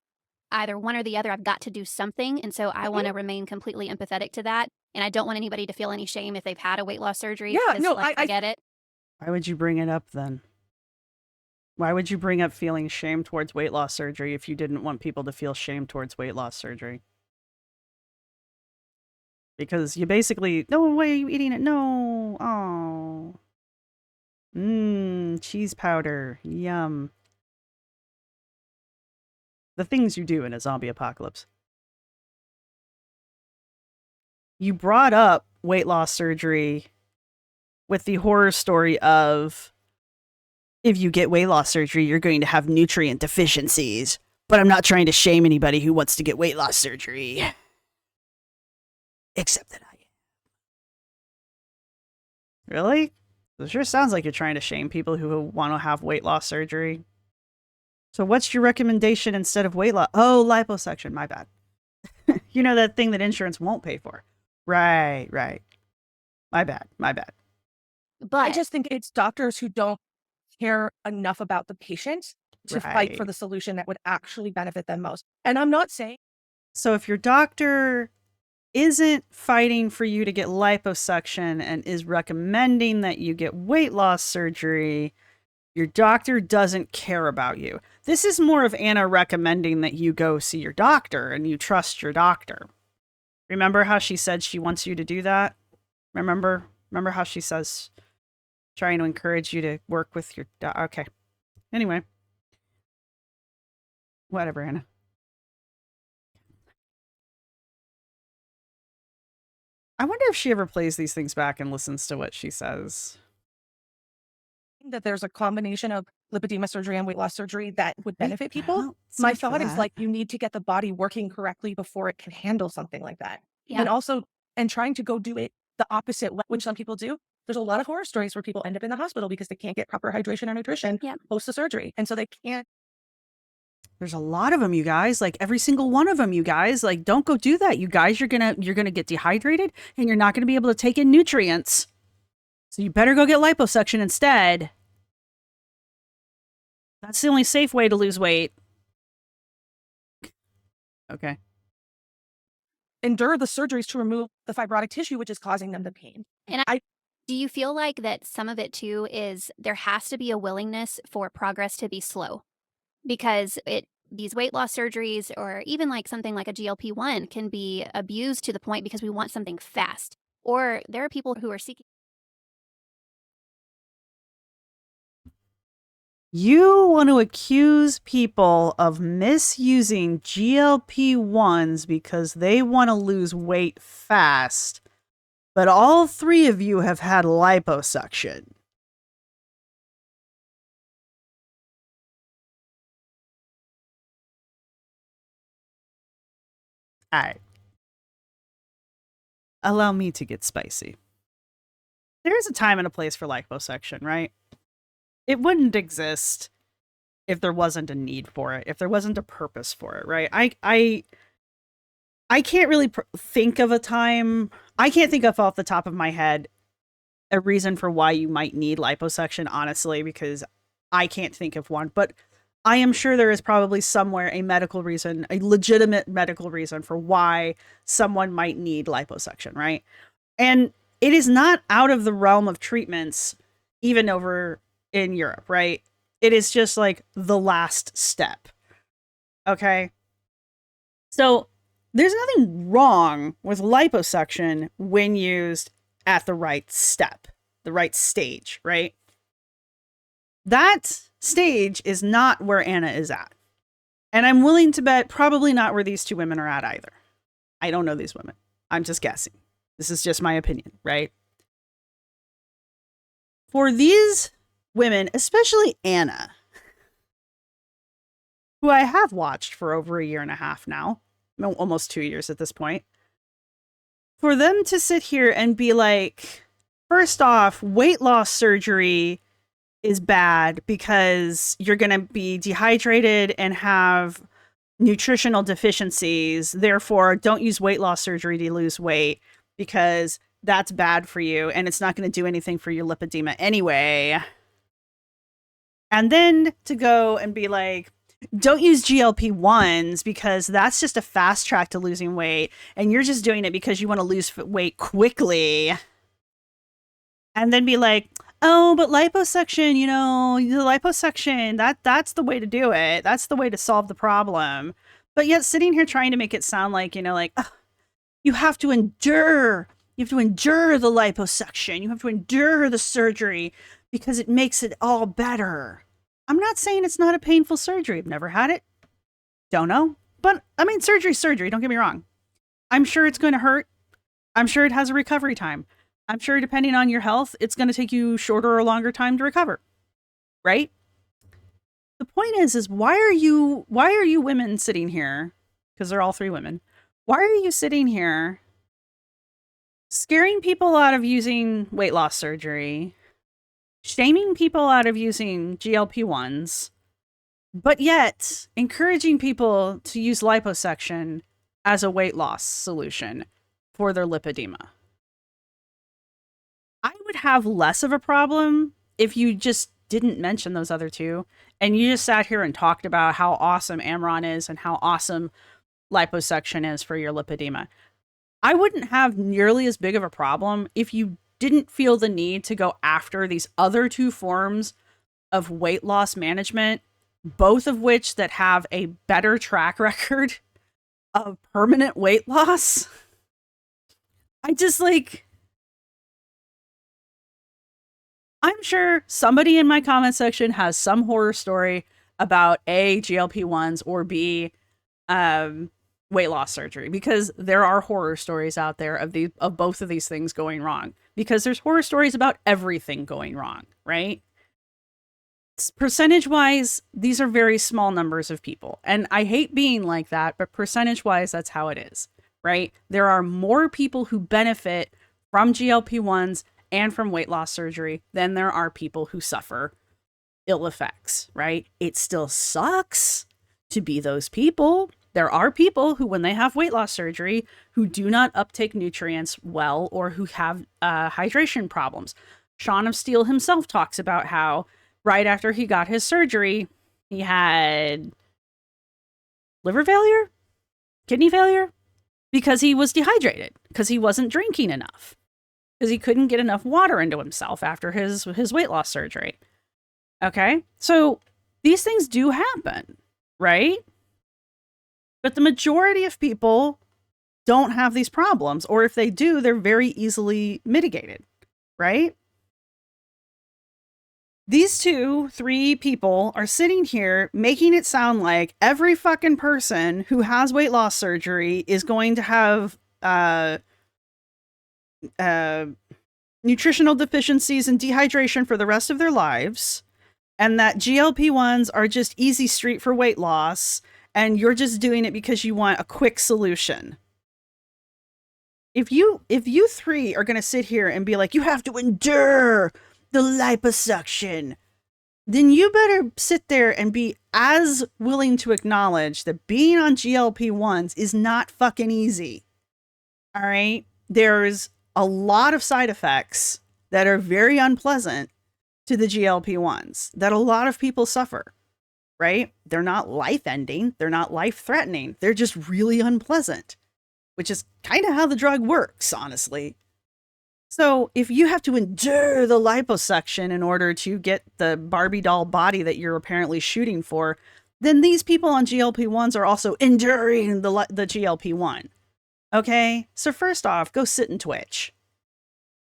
either one or the other, I've got to do something. And so I want to remain completely empathetic to that. And I don't want anybody to feel any shame if they've had a weight loss surgery. Yeah, no, I get it. Why would you bring it up then? Why would you bring up feeling shame towards weight loss surgery if you didn't want people to feel shame towards weight loss surgery? Because you basically, no, why are you eating it? No. Oh. Cheese powder. Yum. The things you do in a zombie apocalypse. You brought up weight loss surgery with the horror story of if you get weight loss surgery, you're going to have nutrient deficiencies. But I'm not trying to shame anybody who wants to get weight loss surgery. Except that I am. Really? It sure sounds like you're trying to shame people who want to have weight loss surgery. So what's your recommendation instead of weight loss? Oh, liposuction. My bad. You know, that thing that insurance won't pay for. Right. My bad. But I just think it's doctors who don't care enough about the patient to fight for Right. the solution that would actually benefit them most. And I'm not saying So if your doctor isn't fighting for you to get liposuction and is recommending that you get weight loss surgery, your doctor doesn't care about you. This is more of Anna recommending that you go see your doctor and you trust your doctor. Remember how she said she wants you to do that? Remember how she says trying to encourage you to work with your doctor? Okay. Anyway. Whatever, Anna. I wonder if she ever plays these things back and listens to what she says. that there's a combination of lipedema surgery and weight loss surgery that would benefit people. Well, it's My not for thought is that. like you need to get the body working correctly before it can handle something like that. Yeah. And also, and trying to go do it the opposite way, which some people do. There's a lot of horror stories where people end up in the hospital because they can't get proper hydration or nutrition Yeah. post the surgery. And so they can't. There's a lot of them, you guys. Like every single one of them, you guys. Like, don't go do that, you guys. You're gonna get dehydrated, and you're not gonna be able to take in nutrients. So you better go get liposuction instead. That's the only safe way to lose weight. Okay. endure the surgeries to remove the fibrotic tissue, which is causing them the pain. And do you feel like that some of it too is there has to be a willingness for progress to be slow? Because these weight loss surgeries or even like something like a GLP-1 can be abused to the point because we want something fast. Or there are people who are seeking. You want to accuse people of misusing GLP-1s because they want to lose weight fast, but all three of you have had liposuction. All right. Allow me to get spicy. There is a time and a place for liposuction, right? It wouldn't exist if there wasn't a need for it, if there wasn't a purpose for it, right? I can't really think of a time. I can't think of off the top of my head a reason for why you might need liposuction, honestly, because I can't think of one. But I am sure there is probably somewhere a medical reason, a legitimate medical reason for why someone might need liposuction, right? And it is not out of the realm of treatments, even over in Europe, right? It is just like the last step. Okay. So there's nothing wrong with liposuction when used at the right step, the right stage, right? That stage is not where Anna is at. And I'm willing to bet probably not where these two women are at either. I don't know these women. I'm just guessing. This is just my opinion, right? For these women, especially Anna, who I have watched for over a year and a half now, almost 2 years at this point, for them to sit here and be like, first off, weight loss surgery is bad because you're going to be dehydrated and have nutritional deficiencies. Therefore, don't use weight loss surgery to lose weight because that's bad for you and it's not going to do anything for your lipedema anyway. And then to go and be like, don't use GLP-1s because that's just a fast track to losing weight. And you're just doing it because you want to lose weight quickly. And then be like, oh, but liposuction, you know, the liposuction, that's the way to do it. That's the way to solve the problem. But yet sitting here trying to make it sound like, you know, like, you have to endure. You have to endure the liposuction. You have to endure the surgery because it makes it all better. I'm not saying it's not a painful surgery. I've never had it. Don't know. But, I mean, surgery's surgery. Don't get me wrong. I'm sure it's going to hurt. I'm sure it has a recovery time. I'm sure depending on your health, it's going to take you shorter or longer time to recover. Right? The point is why are you women sitting here? Because they're all three women. Why are you sitting here scaring people out of using weight loss surgery, shaming people out of using GLP-1s, but yet encouraging people to use liposuction as a weight loss solution for their lipedema? I would have less of a problem if you just didn't mention those other two and you just sat here and talked about how awesome Amron is and how awesome liposuction is for your lipedema. I wouldn't have nearly as big of a problem if you didn't feel the need to go after these other two forms of weight loss management, both of which that have a better track record of permanent weight loss. I just like, I'm sure somebody in my comment section has some horror story about A, GLP-1s, or B, weight loss surgery, because there are horror stories out there of both of these things going wrong, because there's horror stories about everything going wrong, right? Percentage wise, these are very small numbers of people, and I hate being like that, but percentage wise, that's how it is, right? There are more people who benefit from GLP-1s and from weight loss surgery than there are people who suffer ill effects, right? It still sucks to be those people. There are people who, when they have weight loss surgery, who do not uptake nutrients well or who have hydration problems. Sean of Steel himself talks about how right after he got his surgery, he had liver failure, kidney failure, because he was dehydrated, because he wasn't drinking enough, because he couldn't get enough water into himself after his weight loss surgery. Okay? So these things do happen, right? But the majority of people don't have these problems, or if they do, they're very easily mitigated, right? These 3 people are sitting here making it sound like every fucking person who has weight loss surgery is going to have nutritional deficiencies and dehydration for the rest of their lives, and that GLP-1s are just easy street for weight loss, and you're just doing it because you want a quick solution. If you 3 are going to sit here and be like, you have to endure the liposuction, then you better sit there and be as willing to acknowledge that being on GLP-1s is not fucking easy. All right? There's a lot of side effects that are very unpleasant to the GLP-1s that a lot of people suffer, right? They're not life-ending. They're not life-threatening. They're just really unpleasant, which is kind of how the drug works, honestly. So if you have to endure the liposuction in order to get the Barbie doll body that you're apparently shooting for, then these people on GLP-1s are also enduring the GLP-1. Okay? So first off, go sit and twitch.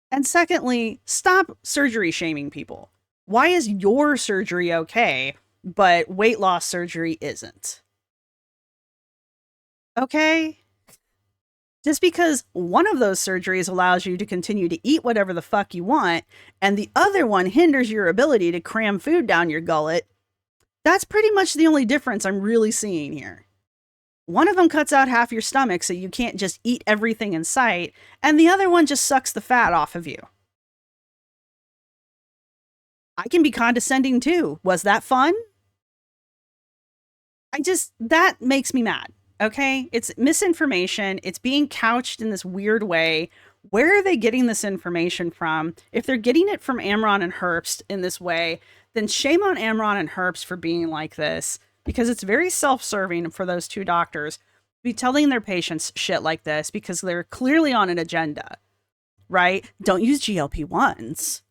And secondly, stop surgery shaming people. Why is your surgery okay, but weight loss surgery isn't? Okay? Just because one of those surgeries allows you to continue to eat whatever the fuck you want, and the other one hinders your ability to cram food down your gullet, that's pretty much the only difference I'm really seeing here. One of them cuts out half your stomach so you can't just eat everything in sight, and the other one just sucks the fat off of you. I can be condescending too. Was that fun? That makes me mad. Okay, it's misinformation. It's being couched in this weird way. Where are they getting this information from? If they're getting it from Amron and Herbst in this way, then shame on Amron and Herbst for being like this, because it's very self-serving for those 2 doctors to be telling their patients shit like this because they're clearly on an agenda, right? Don't use GLP-1s.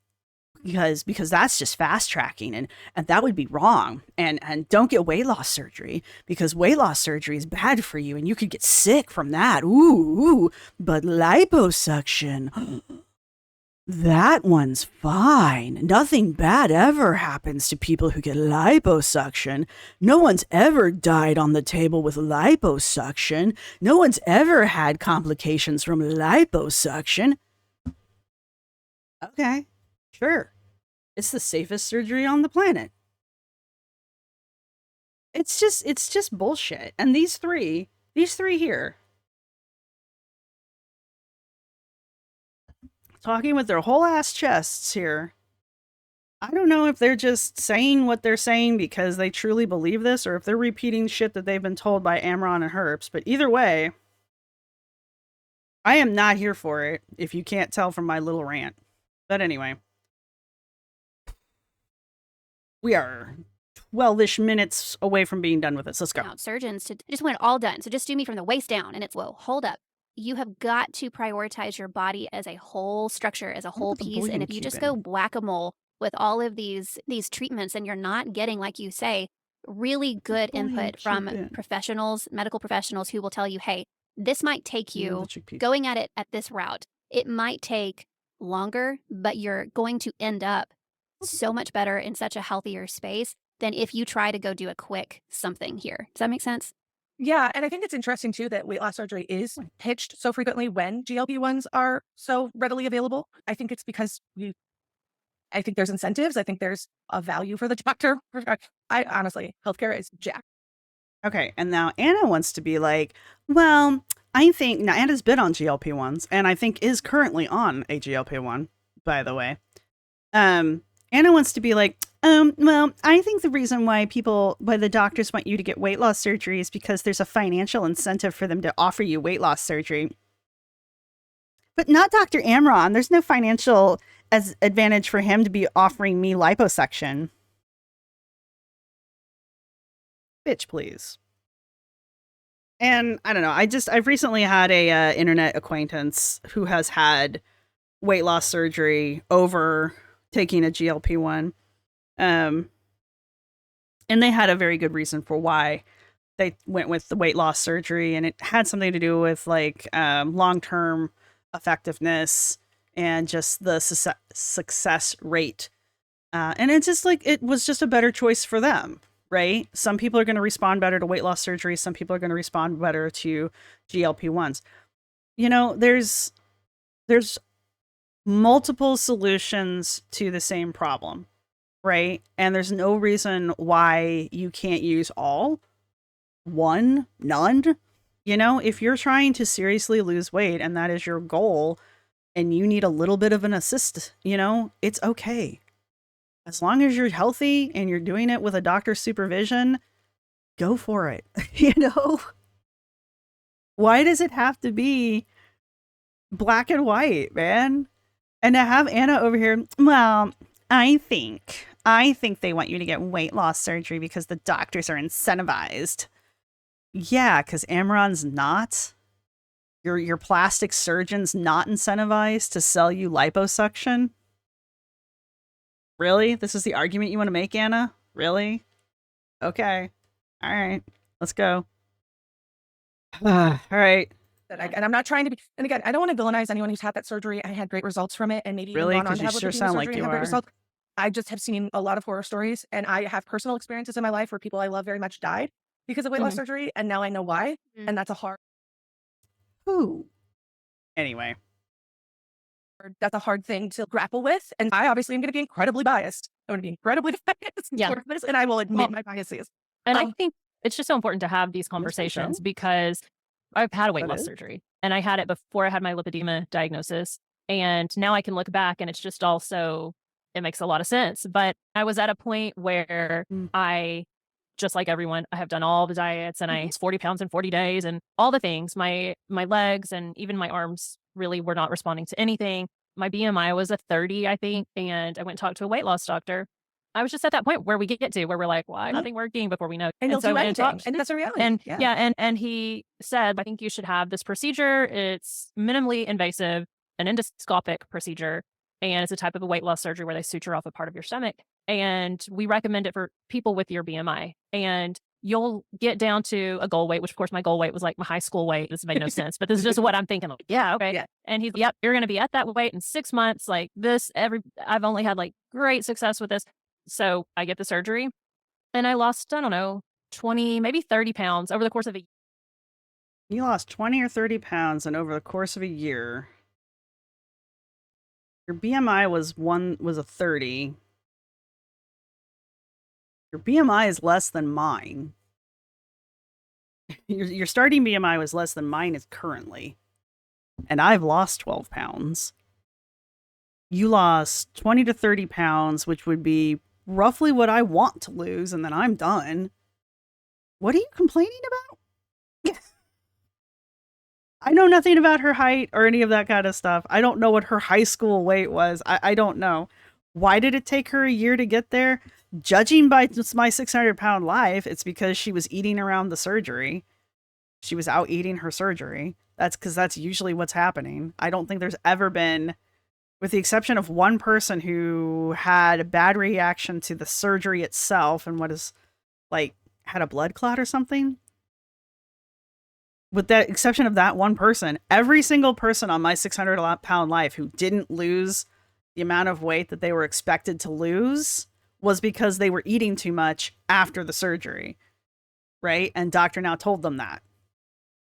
Because that's just fast tracking and that would be wrong. And don't get weight loss surgery because weight loss surgery is bad for you and you could get sick from that. Ooh, but liposuction, that one's fine. Nothing bad ever happens to people who get liposuction. No one's ever died on the table with liposuction. No one's ever had complications from liposuction. Okay. Sure. It's the safest surgery on the planet. It's just bullshit. And these three here, talking with their whole ass chests here. I don't know if they're just saying what they're saying because they truly believe this, or if they're repeating shit that they've been told by Amron and Herbst. But either way, I am not here for it, if you can't tell from my little rant. But anyway, we are 12-ish minutes away from being done with this. Let's go. Now, surgeons to just want it all done. So just do me from the waist down. And it's, whoa, hold up. You have got to prioritize your body as a whole structure, as a whole the piece. And if you just go whack-a-mole with all of these treatments and you're not getting, like you say, really good input from professionals, medical professionals who will tell you, hey, this might take you going at it at this route. It might take longer, but you're going to end up so much better in such a healthier space than if you try to go do a quick something here. Does that make sense? Yeah. And I think it's interesting too that weight loss surgery is pitched so frequently when GLP-1s are so readily available. I think it's because I think there's incentives. I think there's a value for the doctor. I honestly, healthcare is jacked. Okay, and now Anna wants to be like, well, I think, now Anna's been on GLP-1s, and I think is currently on a GLP-1, by the way. Anna wants to be like, well, I think the reason why the doctors want you to get weight loss surgery is because there's a financial incentive for them to offer you weight loss surgery. But not Dr. Amron. There's no financial advantage for him to be offering me liposuction. Bitch, please. And I don't know. I've recently had a internet acquaintance who has had weight loss surgery over taking a GLP-1. And they had a very good reason for why they went with the weight loss surgery. And it had something to do with like long-term effectiveness and just the success rate. And it's just like, it was just a better choice for them. Right? Some people are going to respond better to weight loss surgery. Some people are going to respond better to GLP-1s. You know, there's multiple solutions to the same problem, right? And there's no reason why you can't use all. One, none. You know, if you're trying to seriously lose weight and that is your goal and you need a little bit of an assist, you know, it's okay. As long as you're healthy and you're doing it with a doctor's supervision, go for it. You know? Why does it have to be black and white, man? And to have Anna over here, well, I think they want you to get weight loss surgery because the doctors are incentivized. Yeah, because Amron's not. Your plastic surgeon's not incentivized to sell you liposuction. Really? This is the argument you want to make, Anna? Really? Okay. All right. Let's go. All right. And I'm not trying to be, and again, I don't want to villainize anyone who's had that surgery. I had great results from it, and maybe really, even gone on because to you have sure sound like surgery you and have great are. results. I just have seen a lot of horror stories, and I have personal experiences in my life where people I love very much died because of weight loss surgery, and now I know why, and that's a hard. Ooh. Anyway. That's a hard thing to grapple with. And I obviously am going to be incredibly biased. I'm going to be incredibly biased. Yeah. And I will admit my biases. And I think it's just so important to have these conversations because I've had a weight loss surgery and I had it before I had my lipedema diagnosis. And now I can look back and it's just also, it makes a lot of sense. But I was at a point where I, just like everyone, I have done all the diets and I lost 40 pounds in 40 days and all the things. My legs and even my arms really were not responding to anything. My BMI was a 30, I think. And I went and talked to a weight loss doctor. I was just at that point where we get to where we're like, why nothing working before we know. And so do anything. And that's a reality. And and he said, I think you should have this procedure. It's minimally invasive, an endoscopic procedure. And it's a type of a weight loss surgery where they suture off a part of your stomach. And we recommend it for people with your BMI. And you'll get down to a goal weight, which of course my goal weight was like my high school weight. This made no sense, but this is just what I'm thinking. Like, yeah, okay. Yeah. And he's, yep, you're going to be at that weight in 6 months. Like this, I've only had like great success with this. So I get the surgery and I lost, I don't know, 20, maybe 30 pounds over the course of a year. You lost 20 or 30 pounds and over the course of a year. Your BMI was a 30. Your BMI is less than mine. Your starting BMI was less than mine is currently. And I've lost 12 pounds. You lost 20 to 30 pounds, which would be roughly what I want to lose, and then I'm done. What are you complaining about? I know nothing about her height or any of that kind of stuff. I don't know what her high school weight was. I don't know. Why did it take her a year to get there? Judging by my 600-pound life, it's because she was eating around the surgery. She was out eating her surgery. That's because that's usually what's happening. I don't think there's ever been, with the exception of one person who had a bad reaction to the surgery itself and what is like had a blood clot or something. With the exception of that one person, every single person on my 600-pound life who didn't lose the amount of weight that they were expected to lose was because they were eating too much after the surgery, right? And doctor now told them that,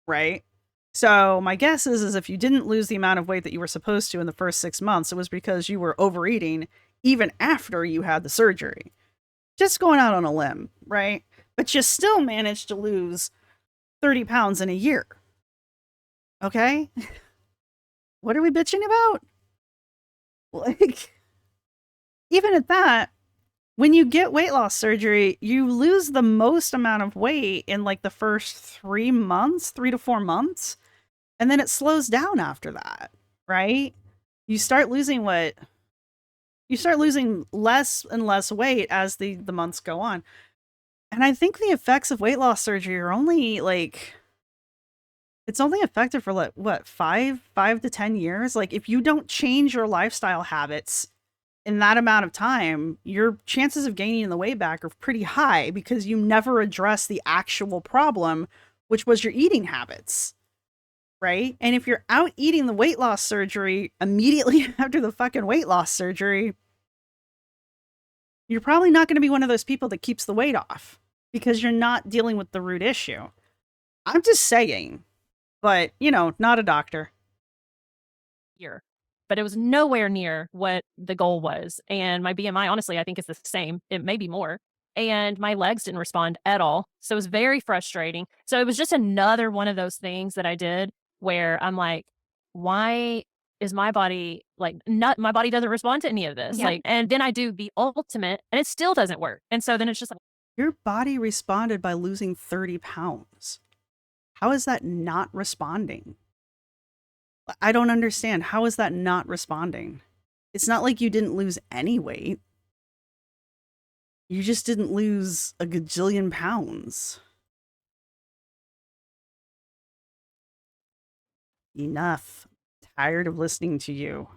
right? So my guess is if you didn't lose the amount of weight that you were supposed to in the first 6 months, it was because you were overeating even after you had the surgery. Just going out on a limb, right? But you still managed to lose 30 pounds in a year. Okay? What are we bitching about? Like, even at that, when you get weight loss surgery, you lose the most amount of weight in like the first 3 months, 3 to 4 months. And then it slows down after that, right? You start losing less and less weight as the months go on. And I think the effects of weight loss surgery are only like, it's only effective for like, what, 5 to 10 years? Like, if you don't change your lifestyle habits in that amount of time, your chances of gaining the weight back are pretty high because you never address the actual problem, which was your eating habits, right? And if you're out eating the weight loss surgery immediately after the fucking weight loss surgery, you're probably not going to be one of those people that keeps the weight off because you're not dealing with the root issue. I'm just saying, but, you know, not a doctor. Year. But it was nowhere near what the goal was. And my BMI, honestly, I think is the same. It may be more. And my legs didn't respond at all. So it was very frustrating. So it was just another one of those things that I did where I'm like, why is my body like not, my body doesn't respond to any of this? Yeah. Like, and then I do the ultimate and it still doesn't work. And so then it's just like, Your body responded by losing 30 pounds. How is that not responding? I don't understand. How is that not responding? It's not like you didn't lose any weight. You just didn't lose a gajillion pounds. Enough. Tired of listening to you.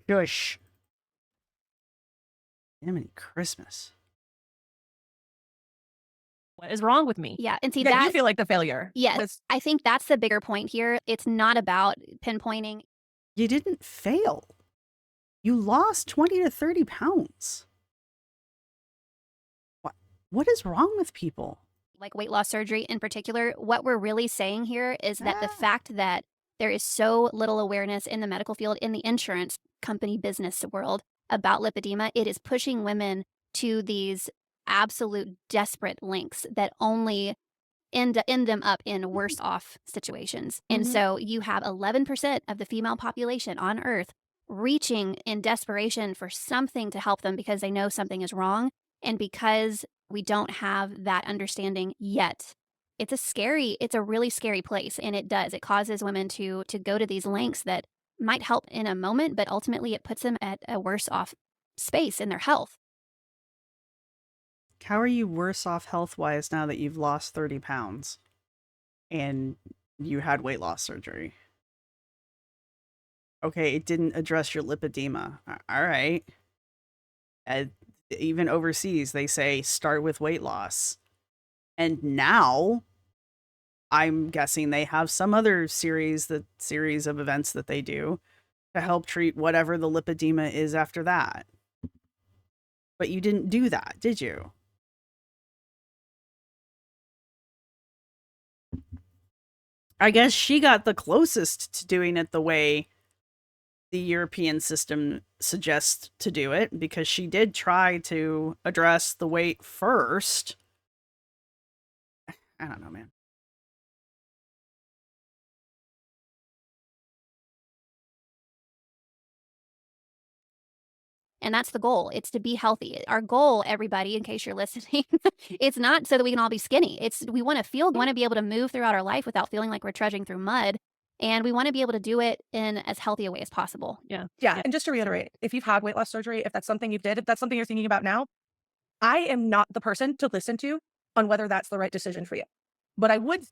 Shush. Damn Christmas. what is wrong with me? Yeah. And see, Yeah, you that, feel like the failure. yes, Was- I think that's the bigger point here. It's not about pinpointing. You didn't fail. You lost 20 to 30 pounds. What is wrong with people? Like weight loss surgery in particular, what we're really saying here is that the fact that there is so little awareness in the medical field, in the insurance company business world about lipedema, it is pushing women to these absolute desperate lengths that only end them up in worse off situations. And Mhm. so you have 11% of the female population on Earth reaching in desperation for something to help them because they know something is wrong. And because we don't have that understanding yet, it's a really scary place. And it causes women to go to these lengths that might help in a moment, but ultimately it puts them at a worse off space in their health. How are you worse off health-wise now that you've lost 30 pounds and you had weight loss surgery? Okay, it didn't address your lipedema. All right. Even overseas, they say start with weight loss. And now, I'm guessing they have some other series of events that they do to help treat whatever the lipedema is after that. But you didn't do that, did you? I guess she got the closest to doing it the way the European system suggests to do it, because she did try to address the weight first. I don't know, man. And that's the goal. It's to be healthy. Our goal, everybody, in case you're listening, it's not so that we can all be skinny. It's we want to feel, we want to be able to move throughout our life without feeling like we're trudging through mud. And we want to be able to do it in as healthy a way as possible. Yeah. Yeah. And just to reiterate, if you've had weight loss surgery, if that's something you did, if that's something you're thinking about now, I am not the person to listen to on whether that's the right decision for you. But I would.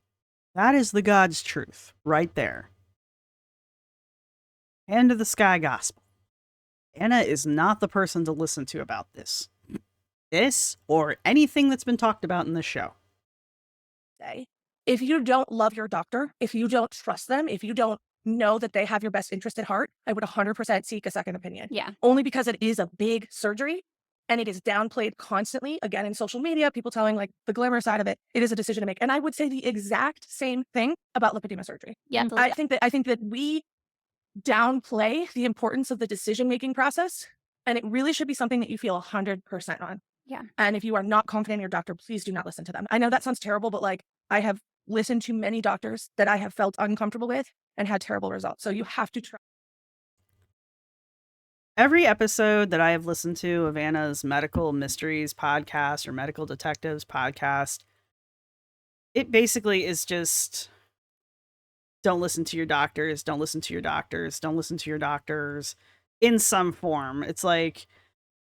That is the God's truth right there. Hand of the sky gospel. Anna is not the person to listen to about this. This or anything that's been talked about in this show. Say, if you don't love your doctor, if you don't trust them, if you don't know that they have your best interest at heart, I would 100% seek a second opinion. Yeah. Only because it is a big surgery and it is downplayed constantly. Again, in social media, people telling like the glamour side of it, it is a decision to make. And I would say the exact same thing about lipedema surgery. Yeah. I think that we downplay the importance of the decision-making process, and it really should be something that you feel 100% on. Yeah. And if you are not confident in your doctor, please do not listen to them. I know that sounds terrible, but like I have listened to many doctors that I have felt uncomfortable with and had terrible results. So you have to try. Every episode that I have listened to of Anna's Medical Mysteries podcast or Medical Detectives podcast, it basically is just don't listen to your doctors, don't listen to your doctors, don't listen to your doctors in some form. It's like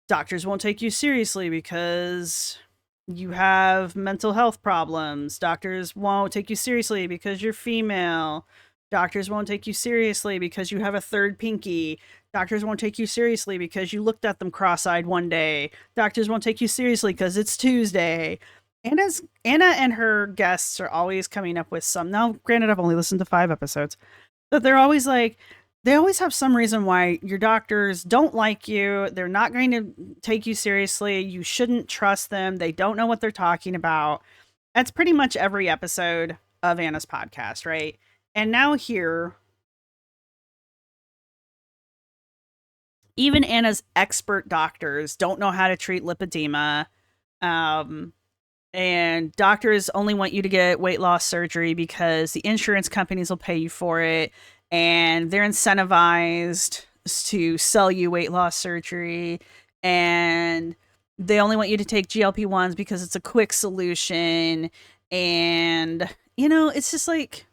doctors won't take you seriously because you have mental health problems. Doctors won't take you seriously because you're female. Doctors won't take you seriously because you have a third pinky. Doctors won't take you seriously because you looked at them cross-eyed one day. Doctors won't take you seriously because it's Tuesday. Anna and her guests are always coming up with some. Now, granted, I've only listened to 5 episodes, but they're always like, they always have some reason why your doctors don't like you. They're not going to take you seriously. You shouldn't trust them. They don't know what they're talking about. That's pretty much every episode of Anna's podcast, right? And now here, even Anna's expert doctors don't know how to treat lipedema. And doctors only want you to get weight loss surgery because the insurance companies will pay you for it. And they're incentivized to sell you weight loss surgery. And they only want you to take GLP-1s because it's a quick solution. And, you know, it's just like,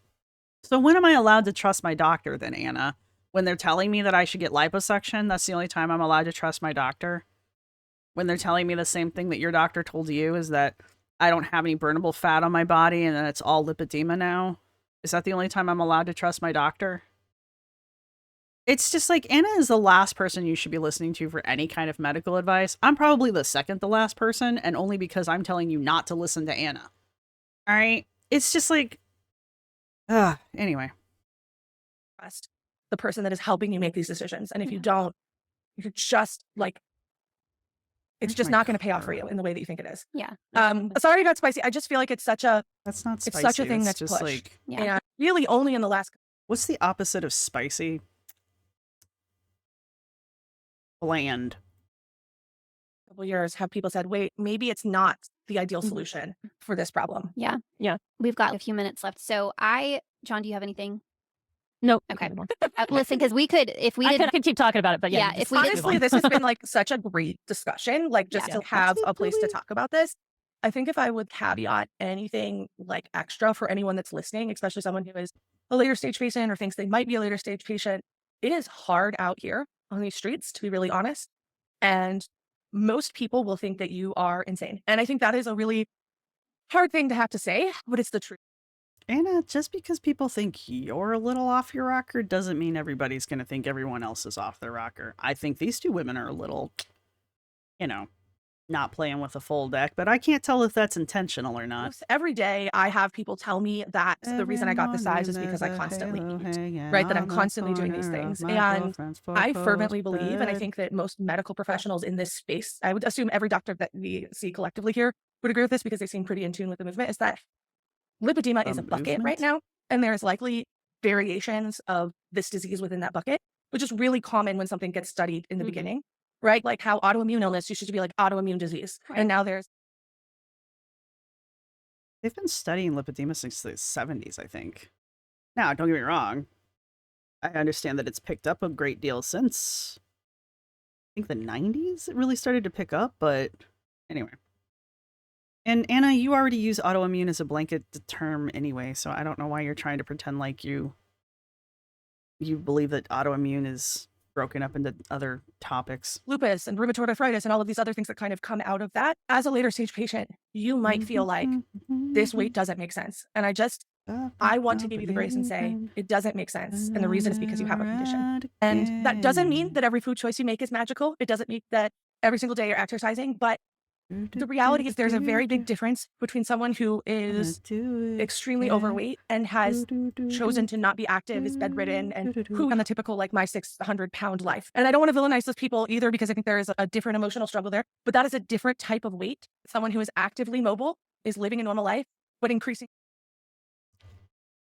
so when am I allowed to trust my doctor then, Anna? When they're telling me that I should get liposuction, that's the only time I'm allowed to trust my doctor? When they're telling me the same thing that your doctor told you, is that I don't have any burnable fat on my body and that it's all lipedema now? Is that the only time I'm allowed to trust my doctor? It's just like, Anna is the last person you should be listening to for any kind of medical advice. I'm probably the second to last person, and only because I'm telling you not to listen to Anna. All right? It's just like, anyway. Trust the person that is helping you make these decisions. And if you don't, you're just like, it's just not going to pay off for you in the way that you think it is. Yeah. Sorry, not spicy. I just feel like it's such a That's not spicy. it's such a thing it's that's just pushed. like, Yeah. And really only in the last what's the opposite of spicy? Bland. couple years have people said, wait, maybe it's not the ideal solution for this problem. Yeah. Yeah. We've got a few minutes left. So John, do you have anything? Nope. Okay. Listen, because we could, if we I did, could keep talking about it, but yeah. Yeah, if we did- Honestly, this has been like such a great discussion, like just Yeah. to have a place to talk about this. I think if I would caveat anything like extra for anyone that's listening, especially someone who is a later stage patient or thinks they might be a later stage patient, it is hard out here on these streets, to be really honest. And most people will think that you are insane. And I think that is a really hard thing to have to say, but it's the truth. Anna, just because people think you're a little off your rocker doesn't mean everybody's going to think everyone else is off their rocker. I think these two women are a little, not playing with a full deck, but I can't tell if that's intentional or not. Every day I have people tell me that the reason I got the size is because I constantly eat, right? That I'm constantly doing these things. And I fervently believe, and I think that most medical professionals in this space, I would assume every doctor that we see collectively here would agree with this because they seem pretty in tune with the movement, is that lipedema is a bucket right now. And there's likely variations of this disease within that bucket, which is really common when something gets studied in the beginning, right? Like how autoimmune illness used to be like autoimmune disease. Right. And now there's They've been studying lipedema since the 70s, I think. Now, don't get me wrong. I understand that it's picked up a great deal since, think the 90s it really started to pick up, but anyway. And Anna, you already use autoimmune as a blanket term anyway, so I don't know why you're trying to pretend like you believe that autoimmune is broken up into other topics. Lupus and rheumatoid arthritis and all of these other things that kind of come out of that. As a later stage patient, you might feel like this weight doesn't make sense. And I want to give you the grace and say, it doesn't make sense. And the reason is because you have a condition. And that doesn't mean that every food choice you make is magical. It doesn't mean that every single day you're exercising, but the reality is there's a very big difference between someone who is extremely overweight and has chosen to not be active, is bedridden, and who on the typical, like my 600-pound life. And I don't want to villainize those people either, because I think there is a different emotional struggle there, but that is a different type of weight. Someone who is actively mobile, is living a normal life, but increasing.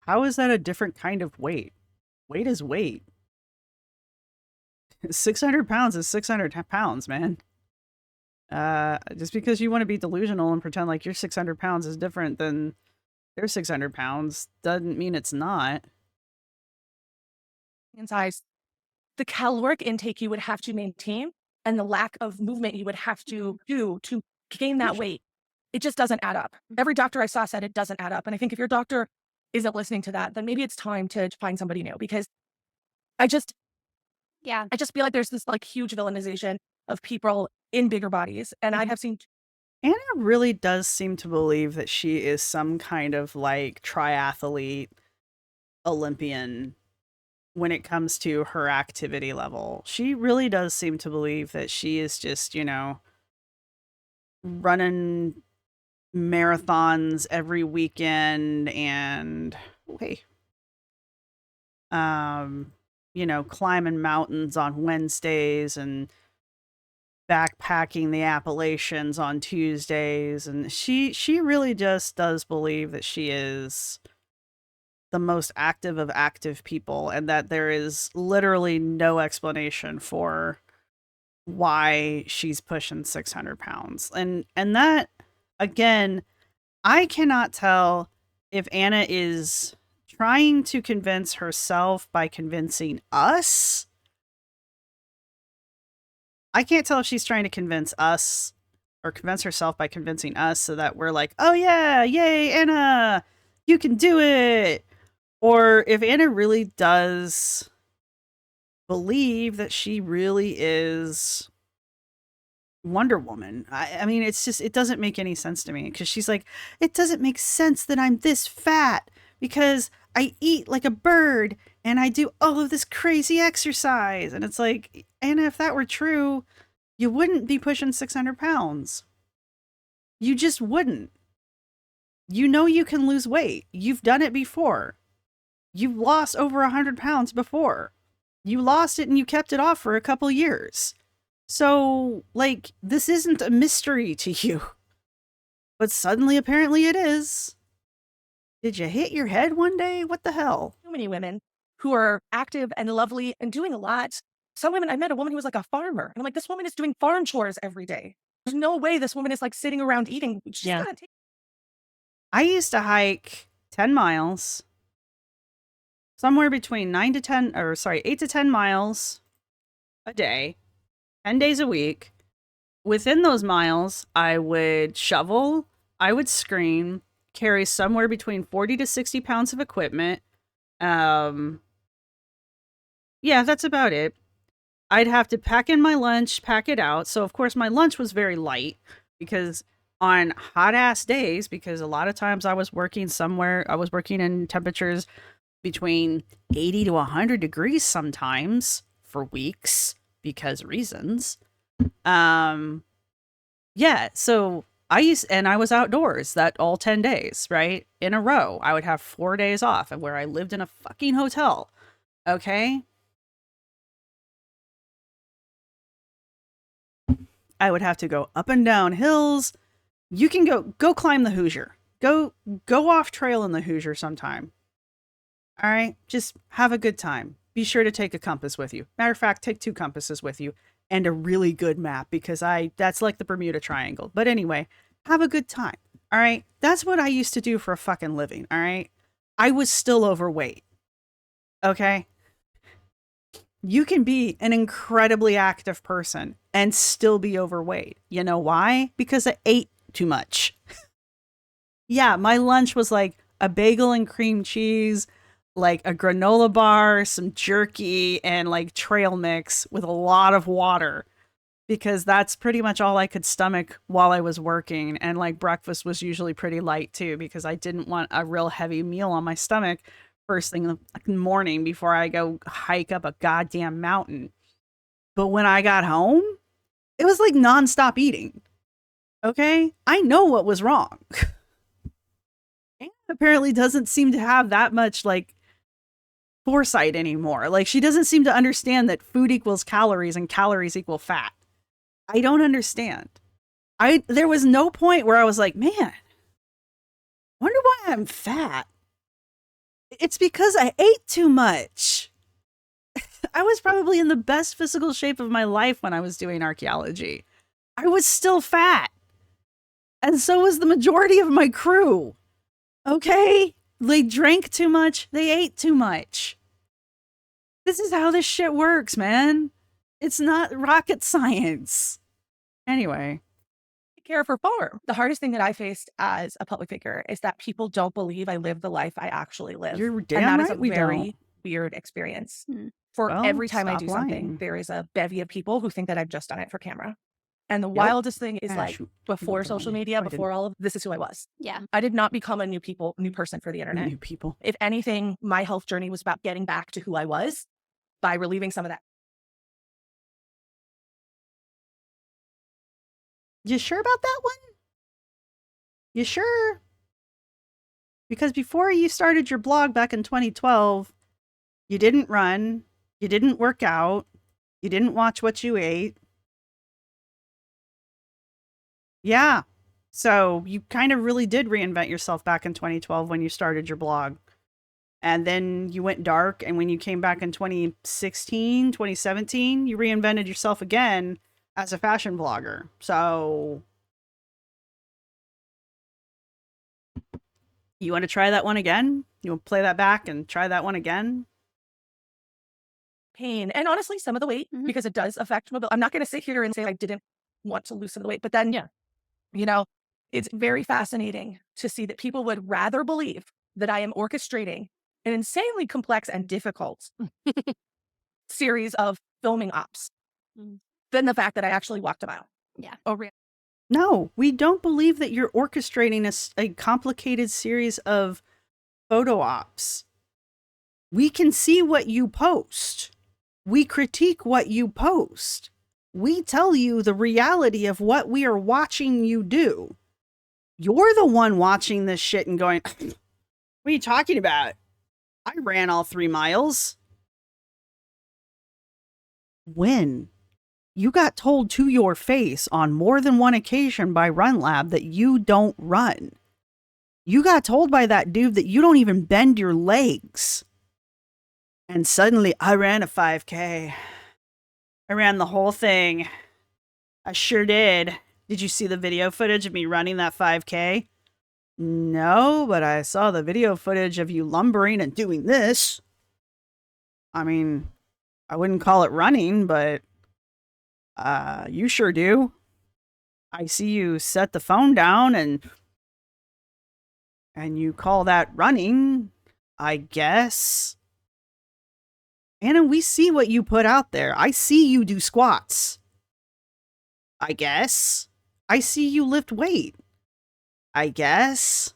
How is that a different kind of weight? Weight is weight. 600 pounds is 600 pounds, man. Just because you want to be delusional and pretend like your 600 pounds is different than their 600 pounds doesn't mean it's not. In size, the caloric intake you would have to maintain and the lack of movement you would have to do to gain that weight, it just doesn't add up. Every doctor I saw said it doesn't add up. And I think if your doctor isn't listening to that, then maybe it's time to find somebody new, because I just feel like there's this like huge villainization of people in bigger bodies. And I have seen Anna really does seem to believe that she is some kind of like triathlete Olympian when it comes to her activity level. She really does seem to believe that she is just, you know, running marathons every weekend and you know, climbing mountains on Wednesdays and backpacking the Appalachians on Tuesdays. And she really just does believe that she is the most active of active people, and that there is literally no explanation for why she's pushing 600 pounds. And that, again, I cannot tell if Anna is trying to convince herself by convincing us. I can't tell if she's trying to convince us or convince herself by convincing us so that we're like, oh yeah, yay, Anna, you can do it. Or if Anna really does believe that she really is Wonder Woman. I mean, it's just, it doesn't make any sense to me, because she's like, it doesn't make sense that I'm this fat because I eat like a bird and I do all of this crazy exercise. And it's like, Anna, if that were true, you wouldn't be pushing 600 pounds. You just wouldn't. You know you can lose weight. You've done it before. You've lost over 100 pounds before. You lost it and you kept it off for a couple years. So, like, this isn't a mystery to you. But suddenly, apparently it is. Did you hit your head one day? What the hell? so many women who are active and lovely and doing a lot. Some women, I met a woman who was like a farmer. And I'm like, this woman is doing farm chores every day. There's no way this woman is like sitting around eating. I used to hike 10 miles, somewhere between 8 to 10 miles a day, 10 days a week. Within those miles, I would shovel, I would screen, carry somewhere between 40 to 60 pounds of equipment. Yeah, that's about it. I'd have to pack in my lunch, pack it out. So, of course, my lunch was very light, because on hot-ass days, because a lot of times I was working in temperatures between 80 to 100 degrees sometimes for weeks, because reasons. Yeah, so I was outdoors that all 10 days, right? In a row. I would have 4 days off, and where I lived in a fucking hotel. Okay? I would have to go up and down hills. You can go climb the Hoosier. Go off trail in the Hoosier sometime. All right? Just have a good time. Be sure to take a compass with you. Matter of fact, take 2 compasses with you and a really good map, because that's like the Bermuda Triangle. But anyway, have a good time. All right? That's what I used to do for a fucking living. All right? I was still overweight. Okay? You can be an incredibly active person and still be overweight. You know why? Because I ate too much. Yeah, my lunch was like a bagel and cream cheese, like a granola bar, some jerky, and like trail mix with a lot of water. Because that's pretty much all I could stomach while I was working. And like breakfast was usually pretty light too, because I didn't want a real heavy meal on my stomach first thing in the morning before I go hike up a goddamn mountain. But when I got home, it was like nonstop eating. Okay? I know what was wrong. Anne apparently doesn't seem to have that much like foresight anymore. Like she doesn't seem to understand that food equals calories and calories equal fat. I don't understand. There was no point where I was like, man, wonder why I'm fat. It's because I ate too much. I was probably in the best physical shape of my life when I was doing archaeology. I was still fat. And so was the majority of my crew. Okay? They drank too much. They ate too much. This is how this shit works, man. It's not rocket science. Anyway. Care for farm. The hardest thing that I faced as a public figure is that people don't believe I live the life I actually live. You're damn and that right is a we very don't. weird experience. Hmm. For every time I stop do lying. something, there is a bevy of people who think that I've just done it for camera. And the Yep. wildest thing is Ah, like shoot. before Hold on. social media, I didn't. before all of this is who I was. Yeah. I did not become a new person for the internet. New people. If anything, my health journey was about getting back to who I was by relieving some of that. You sure about that one? You sure? Because before you started your blog back in 2012, you didn't run, you didn't work out, you didn't watch what you ate. Yeah. So you kind of really did reinvent yourself back in 2012 when you started your blog. And then you went dark. And when you came back in 2016, 2017, you reinvented yourself again as a fashion blogger. So you want to try that one again? You want to play that back and try that one again? Pain and honestly some of the weight because it does affect mobility. I'm not going to sit here and say I didn't want to lose some of the weight, but then it's very fascinating to see that people would rather believe that I am orchestrating an insanely complex and difficult series of filming ops than the fact that I actually walked a mile. Yeah. No, we don't believe that you're orchestrating a complicated series of photo ops. We can see what you post. We critique what you post. We tell you the reality of what we are watching you do. You're the one watching this shit and going, what are you talking about? I ran all 3 miles. When? You got told to your face on more than one occasion by Run Lab that you don't run. You got told by that dude that you don't even bend your legs. And suddenly I ran a 5K. I ran the whole thing. I sure did. Did you see the video footage of me running that 5K? No, but I saw the video footage of you lumbering and doing this. I mean, I wouldn't call it running, but you sure do. I see you set the phone down and you call that running, I guess. Anna, we see what you put out there. I see you do squats. I guess. I see you lift weight. I guess.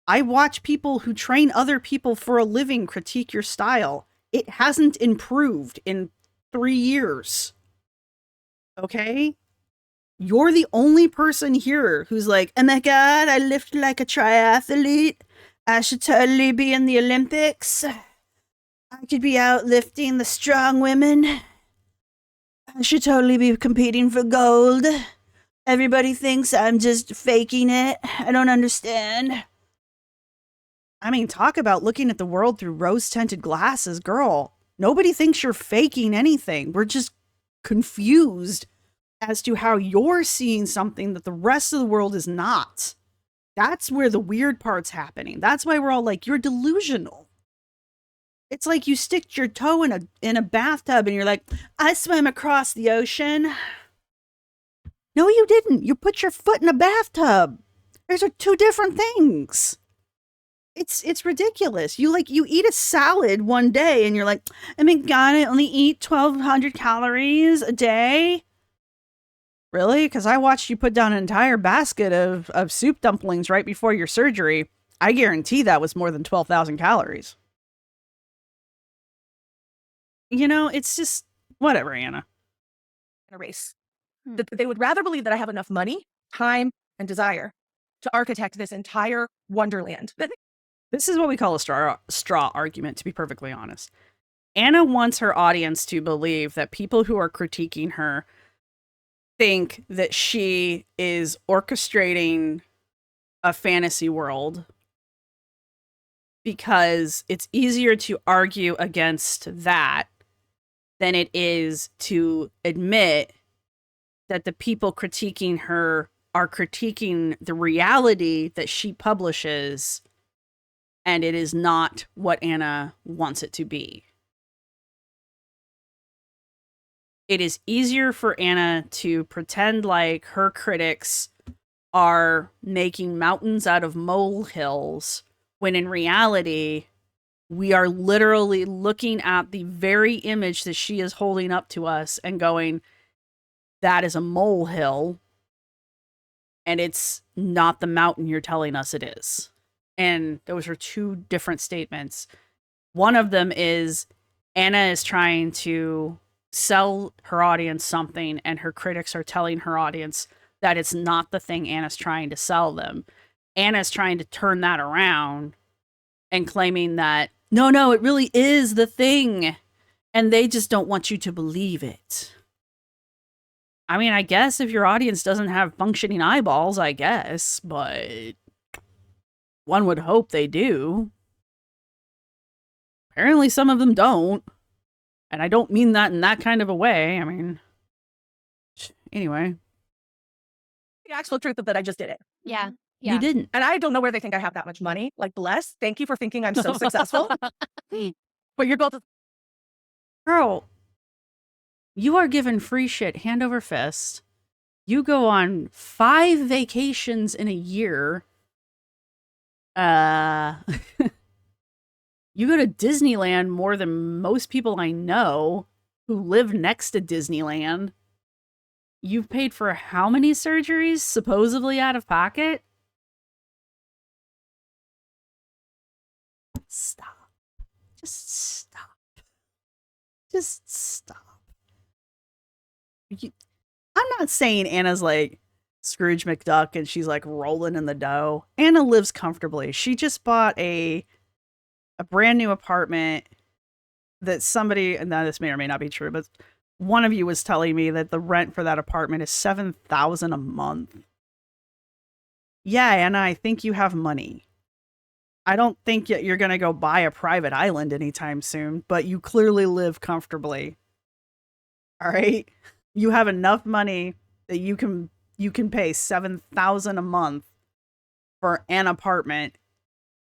I watch people who train other people for a living critique your style. It hasn't improved in 3 years. Okay? You're the only person here who's like, oh my god, I lift like a triathlete. I should totally be in the Olympics. I could be out lifting the strong women. I should totally be competing for gold. Everybody thinks I'm just faking it. I don't understand. I mean, talk about looking at the world through rose-tinted glasses, girl. Nobody thinks you're faking anything. We're just confused as to how you're seeing something that the rest of the world is not. That's where the weird part's happening. That's why we're all like, you're delusional. It's like you stick your toe in a bathtub and you're like, I swam across the ocean. No, you didn't. You put your foot in a bathtub. Those are two different things. It's ridiculous. You eat a salad one day and you're like, oh my God, I only eat 1,200 calories a day. Really? Because I watched you put down an entire basket of soup dumplings right before your surgery. I guarantee that was more than 12,000 calories. You know, it's just whatever, Anna. In a race. That they would rather believe that I have enough money, time, and desire to architect this entire wonderland. This is what we call a straw argument, to be perfectly honest. Anna wants her audience to believe that people who are critiquing her think that she is orchestrating a fantasy world because it's easier to argue against that than it is to admit that the people critiquing her are critiquing the reality that she publishes, and it is not what Anna wants it to be. It is easier for Anna to pretend like her critics are making mountains out of molehills, when in reality, we are literally looking at the very image that she is holding up to us and going, that is a molehill, and it's not the mountain you're telling us it is. And those are two different statements. One of them is Anna is trying to sell her audience something, and her critics are telling her audience that it's not the thing Anna's trying to sell them. Anna's trying to turn that around and claiming that, no, it really is the thing, and they just don't want you to believe it. I mean, I guess if your audience doesn't have functioning eyeballs, I guess, but one would hope they do. Apparently some of them don't. And I don't mean that in that kind of a way. I mean, anyway. The actual truth of that I just did it. Yeah. You didn't. And I don't know where they think I have that much money. Like, bless. Thank you for thinking I'm so successful. But you're both. Girl, you are given free shit hand over fist. You go on 5 vacations in a year. You go to Disneyland more than most people I know who live next to Disneyland. You've paid for how many surgeries, supposedly out of pocket? Stop. Just stop. Just stop. I'm not saying Anna's like Scrooge McDuck and she's like rolling in the dough. Anna lives comfortably. She just bought a brand new apartment that somebody, and now this may or may not be true, but one of you was telling me that the rent for that apartment is $7,000 a month. Yeah, Anna, I think you have money. I don't think you're going to go buy a private island anytime soon, but you clearly live comfortably. All right? You have enough money that you can pay $7,000 a month for an apartment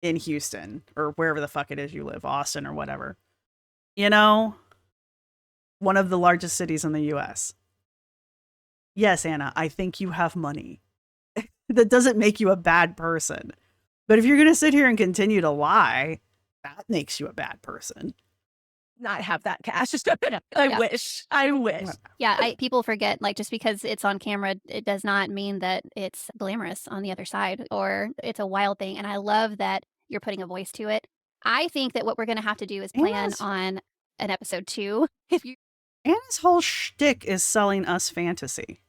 in Houston or wherever the fuck it is you live, Austin or whatever. You know, one of the largest cities in the US. Yes, Anna, I think you have money. That doesn't make you a bad person. But if you're going to sit here and continue to lie, that makes you a bad person. Not have that cash. I wish. Yeah, people forget, like, just because it's on camera, it does not mean that it's glamorous on the other side or it's a wild thing. And I love that you're putting a voice to it. I think that what we're going to have to do is plan on an episode 2. Anna's whole shtick is selling us fantasy.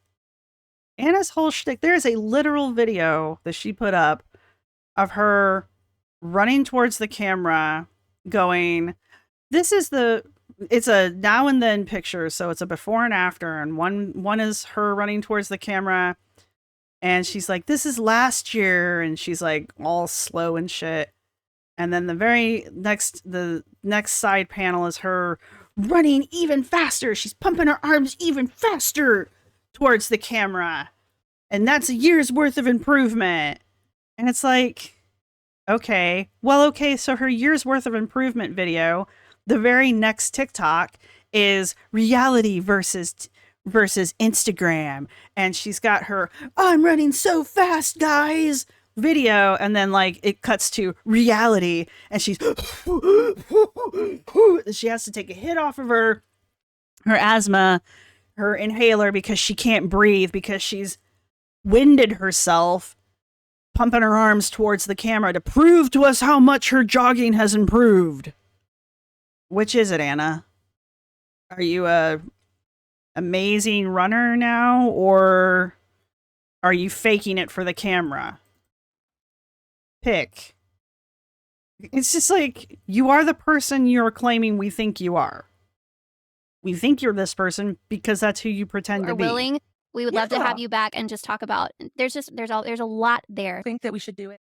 Anna's whole shtick, there is a literal video that she put up of her running towards the camera going, it's a now and then picture, so it's a before and after, and one is her running towards the camera, and she's like, this is last year, and she's like all slow and shit. And then the next side panel is her running even faster. She's pumping her arms even faster towards the camera. And that's a year's worth of improvement. And it's like, okay, so her year's worth of improvement video the very next TikTok is reality versus Instagram, and she's got her "I'm running so fast, guys" video, and then like it cuts to reality, and she's she has to take a hit off of her asthma, her inhaler, because she can't breathe because she's winded herself, pumping her arms towards the camera to prove to us how much her jogging has improved. Which is it, Anna? Are you a amazing runner now, or are you faking it for the camera? Pick. It's just like, you are the person you're claiming we think you are. We think you're this person because that's who you pretend to be. Willing, we would love to have you back and just talk about. There's a lot there. I think that we should do it.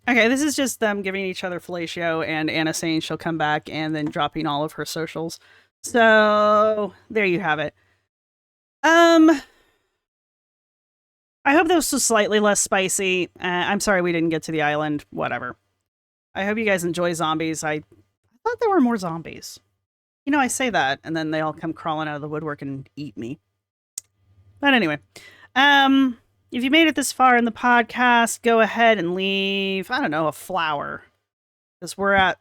Okay, this is just them giving each other fellatio and Anna saying she'll come back and then dropping all of her socials. So there you have it. I hope this was slightly less spicy. I'm sorry we didn't get to the island. Whatever. I hope you guys enjoy zombies. I thought there were more zombies. You know, I say that, and then they all come crawling out of the woodwork and eat me. But anyway, if you made it this far in the podcast, go ahead and leave, I don't know, a flower. Because we're at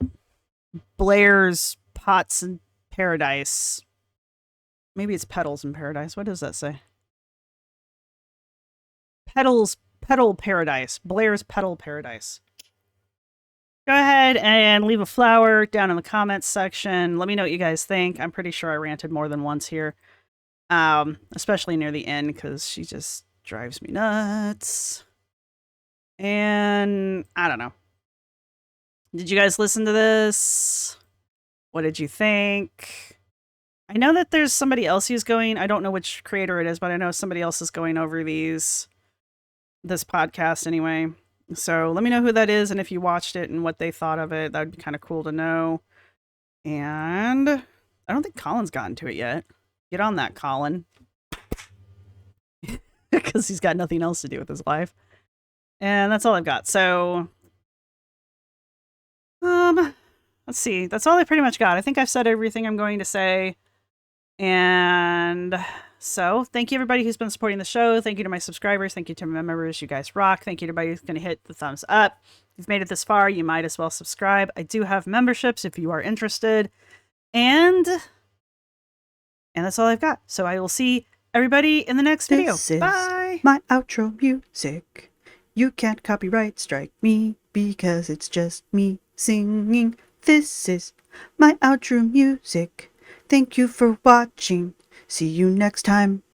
Blair's Pots in Paradise. Maybe it's Petals in Paradise. What does that say? Petal Paradise. Blair's Petal Paradise. Go ahead and leave a flower down in the comments section. Let me know what you guys think. I'm pretty sure I ranted more than once here. Especially near the end, because she just drives me nuts. And I don't know. Did you guys listen to this? What did you think? I know that there's somebody else who's going. I don't know which creator it is, but I know somebody else is going over this podcast anyway. So let me know who that is and if you watched it and what they thought of it. That would be kind of cool to know. And I don't think Colin's gotten to it yet. Get on that, Colin. Because he's got nothing else to do with his life. And that's all I've got. So, let's see. That's all I pretty much got. I think I've said everything I'm going to say. And so, thank you everybody who's been supporting the show. Thank you to my subscribers. Thank you to my members. You guys rock. Thank you to everybody who's going to hit the thumbs up. If you've made it this far, you might as well subscribe. I do have memberships if you are interested. And that's all I've got. So I will see everybody in the next video. Bye. My outro music. You can't copyright strike me because it's just me singing. This is my outro music. Thank you for watching. See you next time.